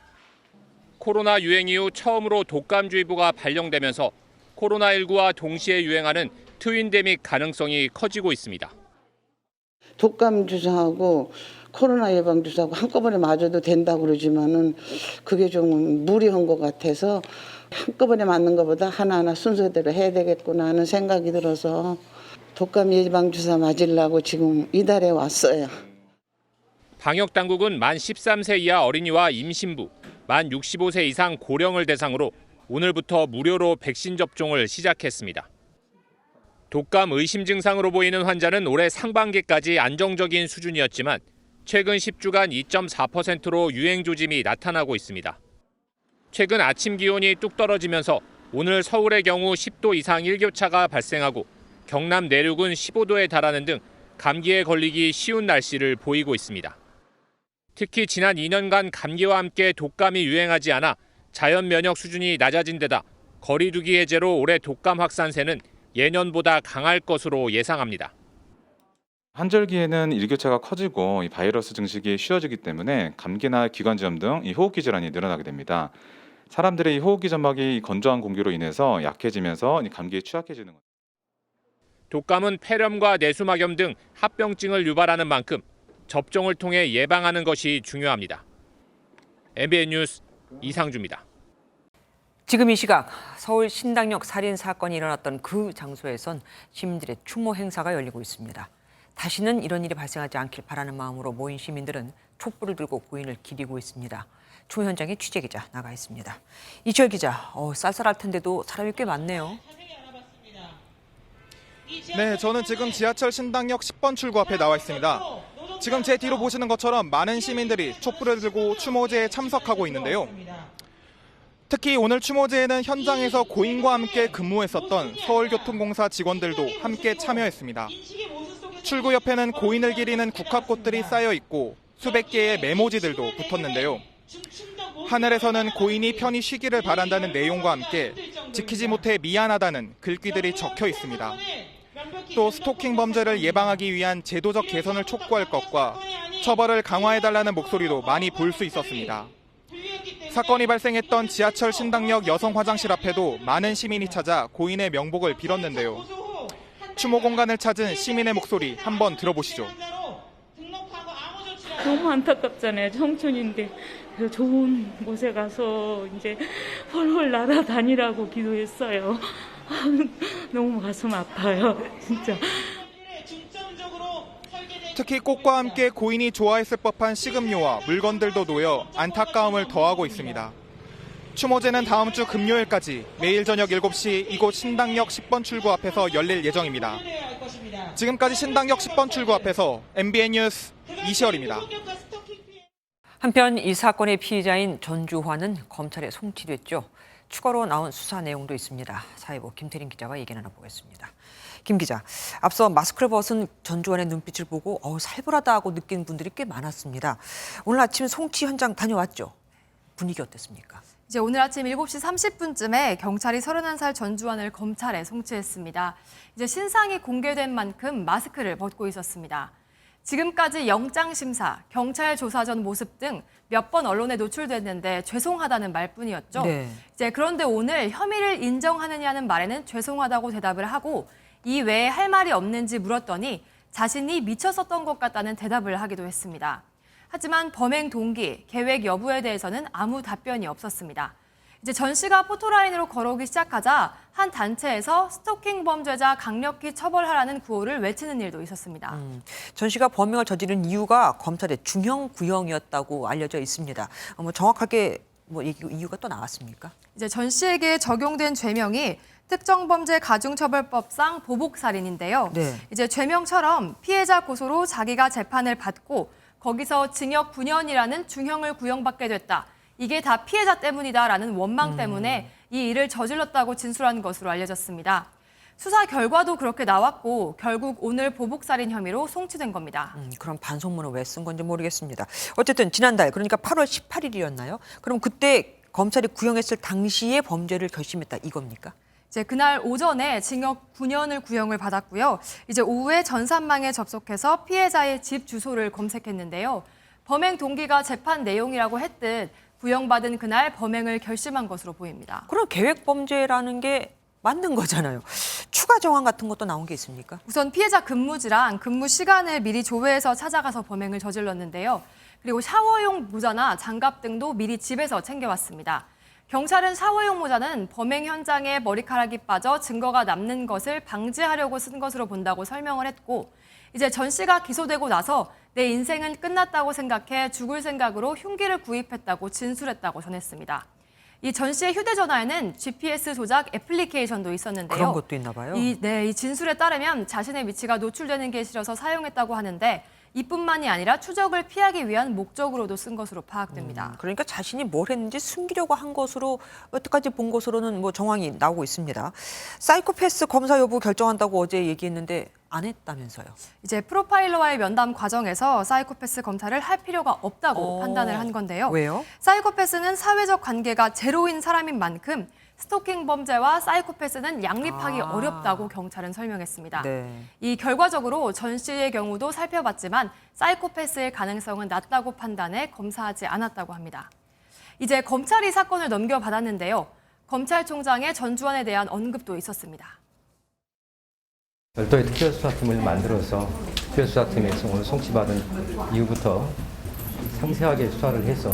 코로나 유행 이후 처음으로 독감주의보가 발령되면서 코로나19와 동시에 유행하는 트윈데믹 가능성이 커지고 있습니다. 독감 주사하고 코로나 예방 주사하고 한꺼번에 맞아도 된다고 그러지만은 그게 좀 무리한 것 같아서 한꺼번에 맞는 것보다 하나하나 순서대로 해야 되겠구나 하는 생각이 들어서 독감 예방 주사 맞으려고 지금 이달에 왔어요. 방역 당국은 만 13세 이하 어린이와 임신부, 만 65세 이상 고령을 대상으로 오늘부터 무료로 백신 접종을 시작했습니다. 독감 의심 증상으로 보이는 환자는 올해 상반기까지 안정적인 수준이었지만 최근 10주간 2.4%로 유행 조짐이 나타나고 있습니다. 최근 아침 기온이 뚝 떨어지면서 오늘 서울의 경우 10도 이상 일교차가 발생하고 경남 내륙은 15도에 달하는 등 감기에 걸리기 쉬운 날씨를 보이고 있습니다. 특히 지난 2년간 감기와 함께 독감이 유행하지 않아 자연 면역 수준이 낮아진 데다 거리두기 해제로 올해 독감 확산세는 예년보다 강할 것으로 예상합니다. 한절기에는 일교차가 커지고 이 바이러스 증식이 쉬워지기 때문에 감기나 기관지염 등 이 호흡기 질환이 늘어나게 됩니다. 사람들의 이 호흡기 점막이 건조한 공기로 인해서 약해지면서 이 감기에 취약해지는 겁니다. 독감은 폐렴과 내수막염 등 합병증을 유발하는 만큼 접종을 통해 예방하는 것이 중요합니다. MBN 뉴스 이상주입니다. 지금 이 시각 서울 신당역 살인 사건이 일어났던 그 장소에선 시민들의 추모 행사가 열리고 있습니다. 다시는 이런 일이 발생하지 않길 바라는 마음으로 모인 시민들은 촛불을 들고 고인을 기리고 있습니다. 추모 현장에 취재기자 나가 있습니다. 이철 기자, 쌀쌀할 텐데도 사람이 꽤 많네요. 네, 저는 지금 지하철 신당역 10번 출구 앞에 나와 있습니다. 지금 제 뒤로 보시는 것처럼 많은 시민들이 촛불을 들고 추모제에 참석하고 있는데요. 특히 오늘 추모제에는 현장에서 고인과 함께 근무했었던 서울교통공사 직원들도 함께 참여했습니다. 출구 옆에는 고인을 기리는 국화꽃들이 쌓여 있고 수백 개의 메모지들도 붙었는데요. 하늘에서는 고인이 편히 쉬기를 바란다는 내용과 함께 지키지 못해 미안하다는 글귀들이 적혀 있습니다. 또 스토킹 범죄를 예방하기 위한 제도적 개선을 촉구할 것과 처벌을 강화해달라는 목소리도 많이 볼 수 있었습니다. 사건이 발생했던 지하철 신당역 여성 화장실 앞에도 많은 시민이 찾아 고인의 명복을 빌었는데요. 추모 공간을 찾은 시민의 목소리 한번 들어보시죠. 너무 안타깝잖아요. 청춘인데 좋은 곳에 가서 이제 헐헐 날아다니라고 기도했어요. 너무 가슴 아파요, 진짜. 특히 꽃과 함께 고인이 좋아했을 법한 식음료와 물건들도 놓여 안타까움을 더하고 있습니다. 추모제는 다음 주 금요일까지 매일 저녁 7시 이곳 신당역 10번 출구 앞에서 열릴 예정입니다. 지금까지 신당역 10번 출구 앞에서 MBN 뉴스 이시열입니다. 한편 이 사건의 피의자인 전주환은 검찰에 송치됐죠. 추가로 나온 수사 내용도 있습니다. 사회부 김태린 기자와 얘기 나눠보겠습니다. 김 기자, 앞서 마스크를 벗은 전주환의 눈빛을 보고 살벌하다고 느낀 분들이 꽤 많았습니다. 오늘 아침 송치 현장 다녀왔죠? 분위기 어땠습니까? 이제 오늘 아침 7시 30분쯤에 경찰이 31살 전주환을 검찰에 송치했습니다. 이제 신상이 공개된 만큼 마스크를 벗고 있었습니다. 지금까지 영장 심사, 경찰 조사 전 모습 등 몇 번 언론에 노출됐는데 죄송하다는 말뿐이었죠. 네. 이제 그런데 오늘 혐의를 인정하느냐는 말에는 죄송하다고 대답을 하고 이 외에 할 말이 없는지 물었더니 자신이 미쳤었던 것 같다는 대답을 하기도 했습니다. 하지만 범행 동기, 계획 여부에 대해서는 아무 답변이 없었습니다. 이제 전 씨가 포토라인으로 걸어오기 시작하자 한 단체에서 스토킹 범죄자 강력히 처벌하라는 구호를 외치는 일도 있었습니다. 전 씨가 범행을 저지른 이유가 검찰의 중형 구형이었다고 알려져 있습니다. 정확하게 이유가 또 나왔습니까? 이제 전 씨에게 적용된 죄명이 특정범죄 가중처벌법상 보복살인인데요. 네. 이제 죄명처럼 피해자 고소로 자기가 재판을 받고 거기서 징역 9년이라는 중형을 구형받게 됐다. 이게 다 피해자 때문이다라는 원망 때문에 이 일을 저질렀다고 진술한 것으로 알려졌습니다. 수사 결과도 그렇게 나왔고 결국 오늘 보복살인 혐의로 송치된 겁니다. 그럼 반송문을 왜 쓴 건지 모르겠습니다. 어쨌든 지난달, 그러니까 8월 18일이었나요? 그럼 그때 검찰이 구형했을 당시에 범죄를 결심했다 이겁니까? 이제 그날 오전에 징역 9년을 구형을 받았고요. 이제 오후에 전산망에 접속해서 피해자의 집 주소를 검색했는데요. 범행 동기가 재판 내용이라고 했듯 구형받은 그날 범행을 결심한 것으로 보입니다. 그럼 계획 범죄라는 게 맞는 거잖아요. 추가 정황 같은 것도 나온 게 있습니까? 우선 피해자 근무지랑 근무 시간을 미리 조회해서 찾아가서 범행을 저질렀는데요. 그리고 샤워용 모자나 장갑 등도 미리 집에서 챙겨왔습니다. 경찰은 샤워용 모자는 범행 현장에 머리카락이 빠져 증거가 남는 것을 방지하려고 쓴 것으로 본다고 설명을 했고, 이제 전 씨가 기소되고 나서 내 인생은 끝났다고 생각해 죽을 생각으로 흉기를 구입했다고 진술했다고 전했습니다. 이 전 씨의 휴대전화에는 GPS 조작 애플리케이션도 있었는데요. 그런 것도 있나 봐요. 이 진술에 따르면 자신의 위치가 노출되는 게 싫어서 사용했다고 하는데, 이뿐만이 아니라 추적을 피하기 위한 목적으로도 쓴 것으로 파악됩니다. 그러니까 자신이 뭘 했는지 숨기려고 한 것으로 여태까지 본 것으로는 뭐 정황이 나오고 있습니다. 사이코패스 검사 여부 결정한다고 어제 얘기했는데 안 했다면서요. 이제 프로파일러와의 면담 과정에서 사이코패스 검사를 할 필요가 없다고 판단을 한 건데요. 왜요? 사이코패스는 사회적 관계가 제로인 사람인 만큼 스토킹 범죄와 사이코패스는 양립하기 어렵다고 경찰은 설명했습니다. 네. 이 결과적으로 전 씨의 경우도 살펴봤지만 사이코패스의 가능성은 낮다고 판단해 검사하지 않았다고 합니다. 이제 검찰이 사건을 넘겨받았는데요. 검찰총장의 전주환에 대한 언급도 있었습니다. 별도의 특별수사팀을 만들어서 특별수사팀에서 오늘 송치받은 이후부터 상세하게 수사를 해서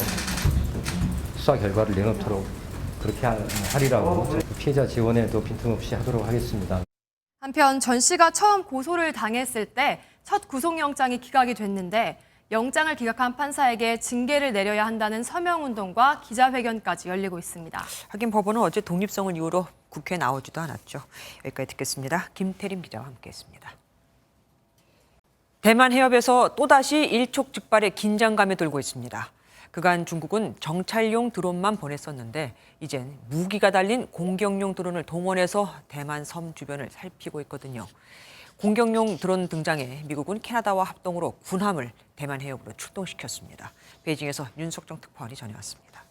수사 결과를 내놓도록 그렇게 하리라고 피해자 지원에도 빈틈없이 하도록 하겠습니다. 한편 전 씨가 처음 고소를 당했을 때 첫 구속영장이 기각이 됐는데 영장을 기각한 판사에게 징계를 내려야 한다는 서명운동과 기자회견까지 열리고 있습니다. 하긴 법원은 어제 독립성을 이유로 국회에 나오지도 않았죠. 여기까지 듣겠습니다. 김태림 기자와 함께했습니다. 대만 해협에서 또다시 일촉즉발의 긴장감이 돌고 있습니다. 그간 중국은 정찰용 드론만 보냈었는데 이젠 무기가 달린 공격용 드론을 동원해서 대만 섬 주변을 살피고 있거든요. 공격용 드론 등장에 미국은 캐나다와 합동으로 군함을 대만 해협으로 출동시켰습니다. 베이징에서 윤석정 특파원이 전해왔습니다.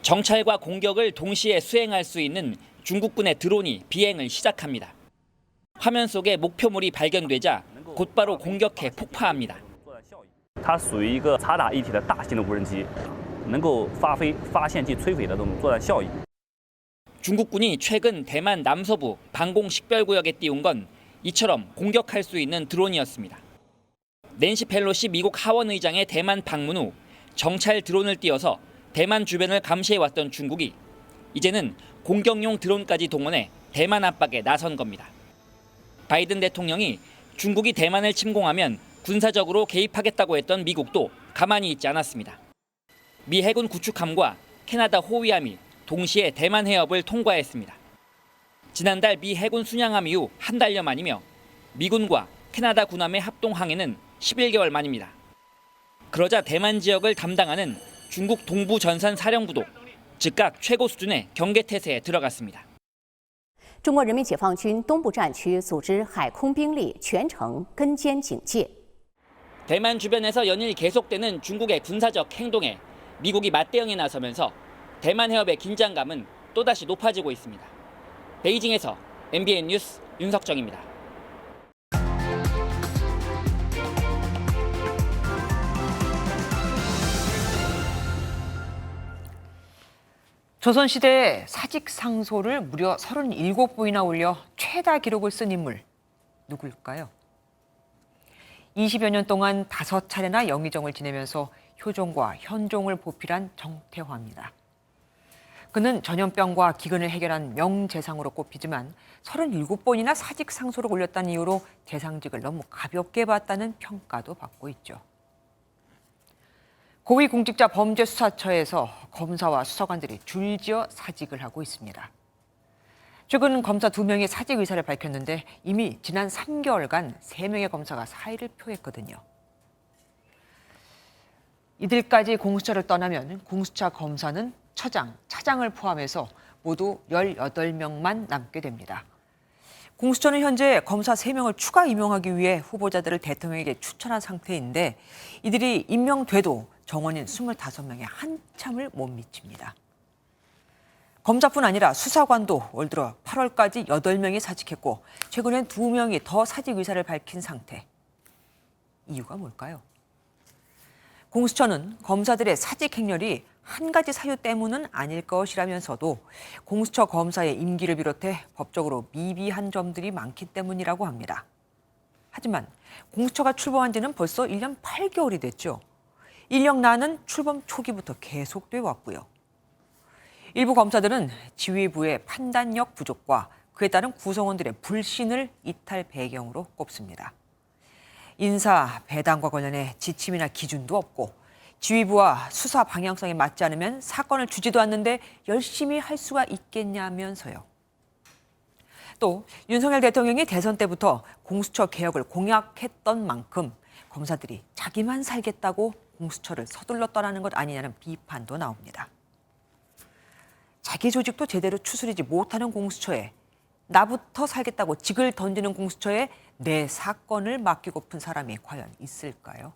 정찰과 공격을 동시에 수행할 수 있는 중국군의 드론이 비행을 시작합니다. 화면 속에 목표물이 발견되자 곧바로 공격해 폭파합니다. 它属于一个察打一体的大型的无人机，能够发挥发现及摧毁的这种作战效益。 중국군이 최근 대만 남서부 방공 식별구역에 띄운 건 이처럼 공격할 수 있는 드론이었습니다. 낸시 펠로시 미국 하원 의장의 대만 방문 후 정찰 드론을 띄워서 대만 주변을 감시해왔던 중국이 이제는 공격용 드론까지 동원해 대만 압박에 나선 겁니다. 바이든 대통령이 중국이 대만을 침공하면 군사적으로 개입하겠다고 했던 미국도 가만히 있지 않았습니다. 미 해군 구축함과 캐나다 호위함이 동시에 대만 해협을 통과했습니다. 지난달 미 해군 순양함 이후 한 달여 만이며 미군과 캐나다 군함의 합동 항해는 11개월 만입니다. 그러자 대만 지역을 담당하는 중국 동부 전산 사령부도 즉각 최고 수준의 경계 태세에 들어갔습니다. 中国人民解放军东部战区组织海空兵力全程跟监警戒。 대만 주변에서 연일 계속되는 중국의 군사적 행동에 미국이 맞대응에 나서면서 대만 해협의 긴장감은 또다시 높아지고 있습니다. 베이징에서 MBN 뉴스 윤석정입니다. 조선시대에 사직 상소를 무려 37번이나 올려 최다 기록을 쓴 인물 누구일까요? 20여 년 동안 5차례나 영의정을 지내면서 효종과 현종을 보필한 정태화입니다. 그는 전염병과 기근을 해결한 명재상으로 꼽히지만 37번이나 사직 상소를 올렸다는 이유로 재상직을 너무 가볍게 봤다는 평가도 받고 있죠. 고위공직자 범죄수사처에서 검사와 수사관들이 줄지어 사직을 하고 있습니다. 최근 검사 2명이 사직 의사를 밝혔는데 이미 지난 3개월간 3명의 검사가 사의를 표했거든요. 이들까지 공수처를 떠나면 공수처 검사는 처장, 차장을 포함해서 모두 18명만 남게 됩니다. 공수처는 현재 검사 3명을 추가 임명하기 위해 후보자들을 대통령에게 추천한 상태인데 이들이 임명돼도 정원인 25명에 한참을 못 미칩니다. 검사뿐 아니라 수사관도 올 들어 8월까지 8명이 사직했고 최근엔 2명이 더 사직 의사를 밝힌 상태. 이유가 뭘까요? 공수처는 검사들의 사직 행렬이 한 가지 사유 때문은 아닐 것이라면서도 공수처 검사의 임기를 비롯해 법적으로 미비한 점들이 많기 때문이라고 합니다. 하지만 공수처가 출범한 지는 벌써 1년 8개월이 됐죠. 인력난은 출범 초기부터 계속돼 왔고요. 일부 검사들은 지휘부의 판단력 부족과 그에 따른 구성원들의 불신을 이탈 배경으로 꼽습니다. 인사 배당과 관련해 지침이나 기준도 없고 지휘부와 수사 방향성에 맞지 않으면 사건을 주지도 않는데 열심히 할 수가 있겠냐면서요. 또 윤석열 대통령이 대선 때부터 공수처 개혁을 공약했던 만큼 검사들이 자기만 살겠다고 공수처를 서둘러 떠나는 것 아니냐는 비판도 나옵니다. 자기 조직도 제대로 추스리지 못하는 공수처에 나부터 살겠다고 직을 던지는 공수처에 내 사건을 맡기고픈 사람이 과연 있을까요?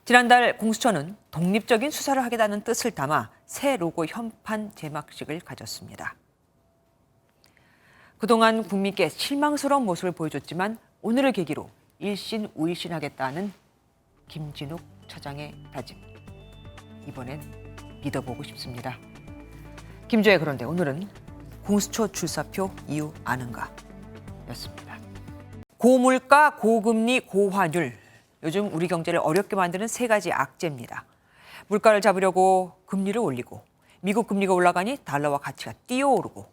지난달 공수처는 독립적인 수사를 하겠다는 뜻을 담아 새 로고 현판 제막식을 가졌습니다. 그동안 국민께 실망스러운 모습을 보여줬지만 오늘을 계기로 일신우일신하겠다는 김진욱 처장의 다짐. 이번엔 믿어보고 싶습니다. 김조의 그런데 오늘은 공수처 출사표 이유 아는가? 였습니다. 고물가, 고금리, 고환율. 요즘 우리 경제를 어렵게 만드는 세 가지 악재입니다. 물가를 잡으려고 금리를 올리고 미국 금리가 올라가니 달러와 가치가 뛰어오르고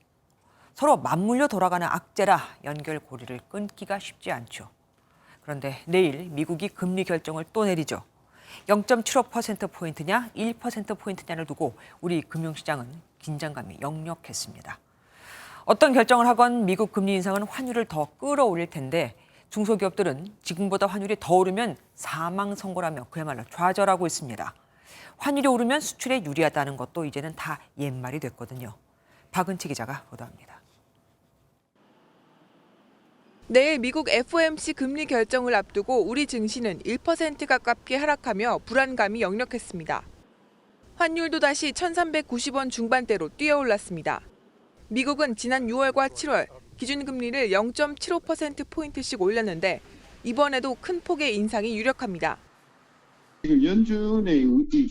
서로 맞물려 돌아가는 악재라 연결고리를 끊기가 쉽지 않죠. 그런데 내일 미국이 금리 결정을 또 내리죠. 0.75%포인트냐 1%포인트냐를 두고 우리 금융시장은 긴장감이 역력했습니다. 어떤 결정을 하건 미국 금리 인상은 환율을 더 끌어올릴 텐데 중소기업들은 지금보다 환율이 더 오르면 사망 선고라며 그야말로 좌절하고 있습니다. 환율이 오르면 수출에 유리하다는 것도 이제는 다 옛말이 됐거든요. 박은채 기자가 보도합니다. 내일 미국 FOMC 금리 결정을 앞두고 우리 증시는 1% 가깝게 하락하며 불안감이 역력했습니다. 환율도 다시 1,390원 중반대로 뛰어올랐습니다. 미국은 지난 6월과 7월 기준금리를 0.75%포인트씩 올렸는데 이번에도 큰 폭의 인상이 유력합니다. 지금 연준의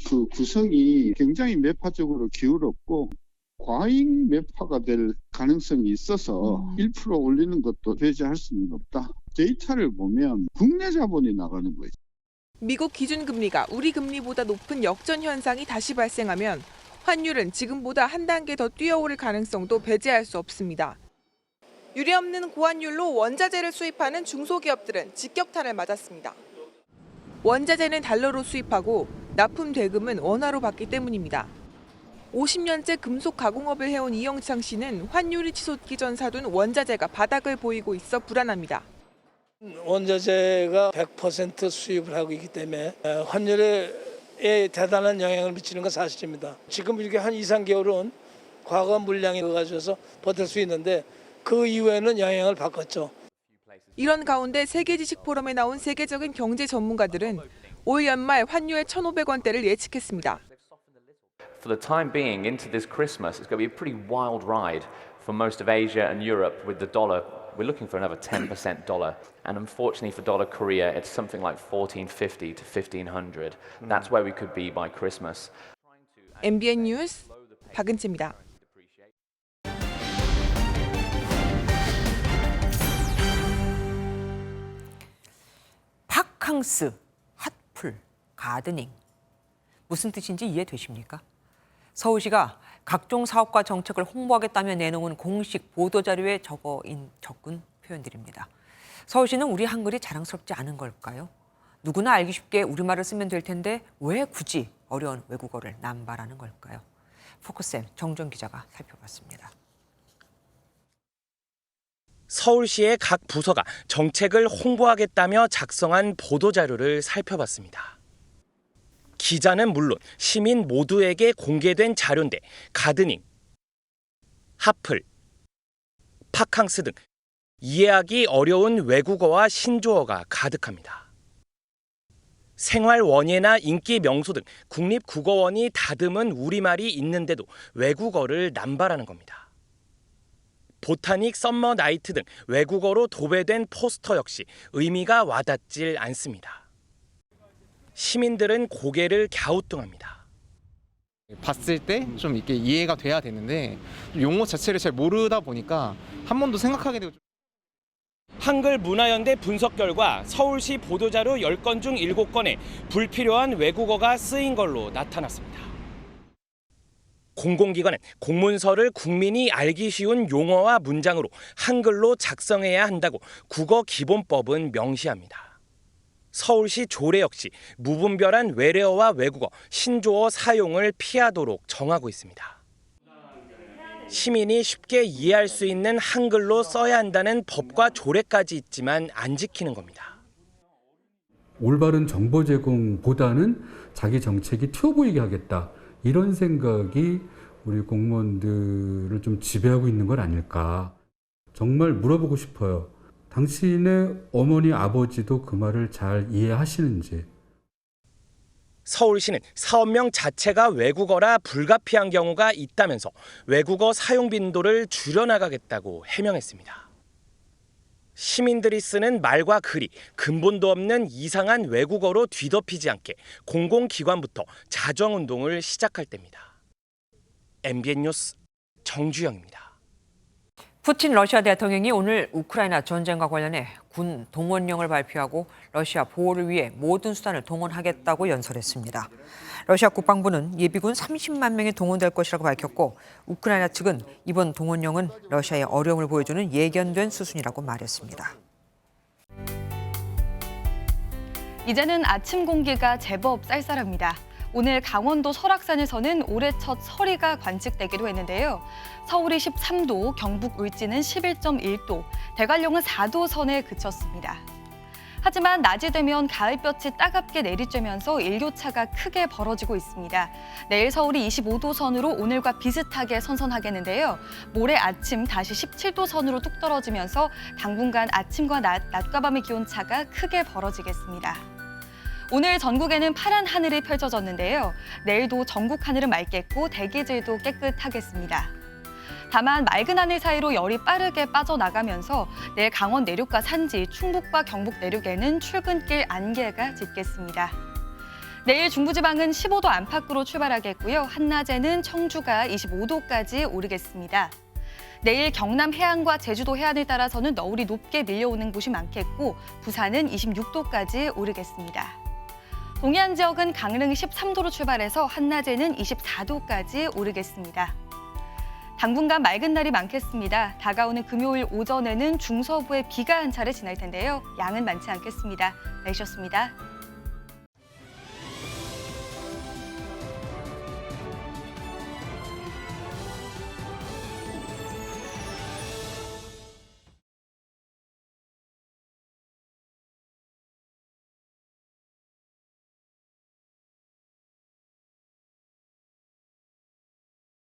그 구성이 굉장히 매파적으로 기울었고 과잉 매파가 될 가능성이 있어서 1% 올리는 것도 배제할 수는 없다. 데이터를 보면 국내 자본이 나가는 거예요. 미국 기준금리가 우리 금리보다 높은 역전 현상이 다시 발생하면 환율은 지금보다 한 단계 더 뛰어오를 가능성도 배제할 수 없습니다. 유례없는 고환율로 원자재를 수입하는 중소기업들은 직격탄을 맞았습니다. 원자재는 달러로 수입하고 납품 대금은 원화로 받기 때문입니다. 50년째 금속 가공업을 해온 이영창 씨는 환율이 치솟기 전 사둔 원자재가 바닥을 보이고 있어 불안합니다. 원자재가 100% 수입을 하고 있기 때문에 환율에 대단한 영향을 미치는 건 사실입니다. 지금 이렇게 한 2, 3개월은 과거 물량이 가져서 버틸 수 있는데 그 이후에는 영향을 받겠죠. 이런 가운데 세계지식포럼에 나온 세계적인 경제 전문가들은 올 연말 환율 1,500원대를 예측했습니다. For the time being, into this Christmas, it's going to be a pretty wild ride for most of Asia and Europe with the dollar. We're looking for another 10% dollar. And unfortunately for dollar Korea, it's something like 1450 to 1500. That's where we could be by Christmas. MBN 뉴스 박은채입니다. 파캉스, 핫풀, 가드닝. 무슨 뜻인지 이해되십니까? 서울시가 각종 사업과 정책을 홍보하겠다며 내놓은 공식 보도자료에 적은 표현들입니다. 서울시는 우리 한글이 자랑스럽지 않은 걸까요? 누구나 알기 쉽게 우리말을 쓰면 될 텐데 왜 굳이 어려운 외국어를 남발하는 걸까요? 포커스M 정종 기자가 살펴봤습니다. 서울시의 각 부서가 정책을 홍보하겠다며 작성한 보도자료를 살펴봤습니다. 기자는 물론 시민 모두에게 공개된 자료인데 가드닝, 핫플, 파캉스 등 이해하기 어려운 외국어와 신조어가 가득합니다. 생활 원예나 인기 명소 등 국립국어원이 다듬은 우리말이 있는데도 외국어를 남발하는 겁니다. 보타닉 썸머 나이트 등 외국어로 도배된 포스터 역시 의미가 와닿질 않습니다. 시민들은 고개를 갸우뚱합니다. 봤을 때 좀 이렇게 이해가 돼야 되는데 용어 자체를 잘 모르다 보니까 한 번도 생각하게 되고. 한글 문화연대 분석 결과 서울시 보도자료 10건 중 7건에 불필요한 외국어가 쓰인 걸로 나타났습니다. 공공기관은 공문서를 국민이 알기 쉬운 용어와 문장으로 한글로 작성해야 한다고 국어기본법은 명시합니다. 서울시 조례 역시 무분별한 외래어와 외국어, 신조어 사용을 피하도록 정하고 있습니다. 시민이 쉽게 이해할 수 있는 한글로 써야 한다는 법과 조례까지 있지만 안 지키는 겁니다. 올바른 정보 제공보다는 자기 정책이 튀어 보이게 하겠다. 이런 생각이 우리 공무원들을 좀 지배하고 있는 건 아닐까. 정말 물어보고 싶어요. 당신의 어머니, 아버지도 그 말을 잘 이해하시는지. 서울시는 사업명 자체가 외국어라 불가피한 경우가 있다면서 외국어 사용 빈도를 줄여나가겠다고 해명했습니다. 시민들이 쓰는 말과 글이 근본도 없는 이상한 외국어로 뒤덮이지 않게 공공기관부터 자정운동을 시작할 때입니다. MBN 뉴스 정주영입니다. 푸틴 러시아 대통령이 오늘 우크라이나 전쟁과 관련해 군 동원령을 발표하고 러시아 보호를 위해 모든 수단을 동원하겠다고 연설했습니다. 러시아 국방부는 예비군 30만 명이 동원될 것이라고 밝혔고 우크라이나 측은 이번 동원령은 러시아의 어려움을 보여주는 예견된 수순이라고 말했습니다. 이제는 아침 공기가 제법 쌀쌀합니다. 오늘 강원도 설악산에서는 올해 첫 서리가 관측되기도 했는데요. 서울이 13도, 경북 울진은 11.1도, 대관령은 4도 선에 그쳤습니다. 하지만 낮이 되면 가을볕이 따갑게 내리쬐면서 일교차가 크게 벌어지고 있습니다. 내일 서울이 25도 선으로 오늘과 비슷하게 선선하겠는데요. 모레 아침 다시 17도 선으로 뚝 떨어지면서 당분간 아침과 낮과 밤의 기온차가 크게 벌어지겠습니다. 오늘 전국에는 파란 하늘이 펼쳐졌는데요. 내일도 전국 하늘은 맑겠고 대기질도 깨끗하겠습니다. 다만 맑은 하늘 사이로 열이 빠르게 빠져나가면서 내일 강원 내륙과 산지, 충북과 경북 내륙에는 출근길 안개가 짙겠습니다. 내일 중부지방은 15도 안팎으로 출발하겠고요. 한낮에는 청주가 25도까지 오르겠습니다. 내일 경남 해안과 제주도 해안을 따라서는 너울이 높게 밀려오는 곳이 많겠고 부산은 26도까지 오르겠습니다. 동해안 지역은 강릉이 13도로 출발해서 한낮에는 24도까지 오르겠습니다. 당분간 맑은 날이 많겠습니다. 다가오는 금요일 오전에는 중서부에 비가 한 차례 지날 텐데요. 양은 많지 않겠습니다. 날씨였습니다.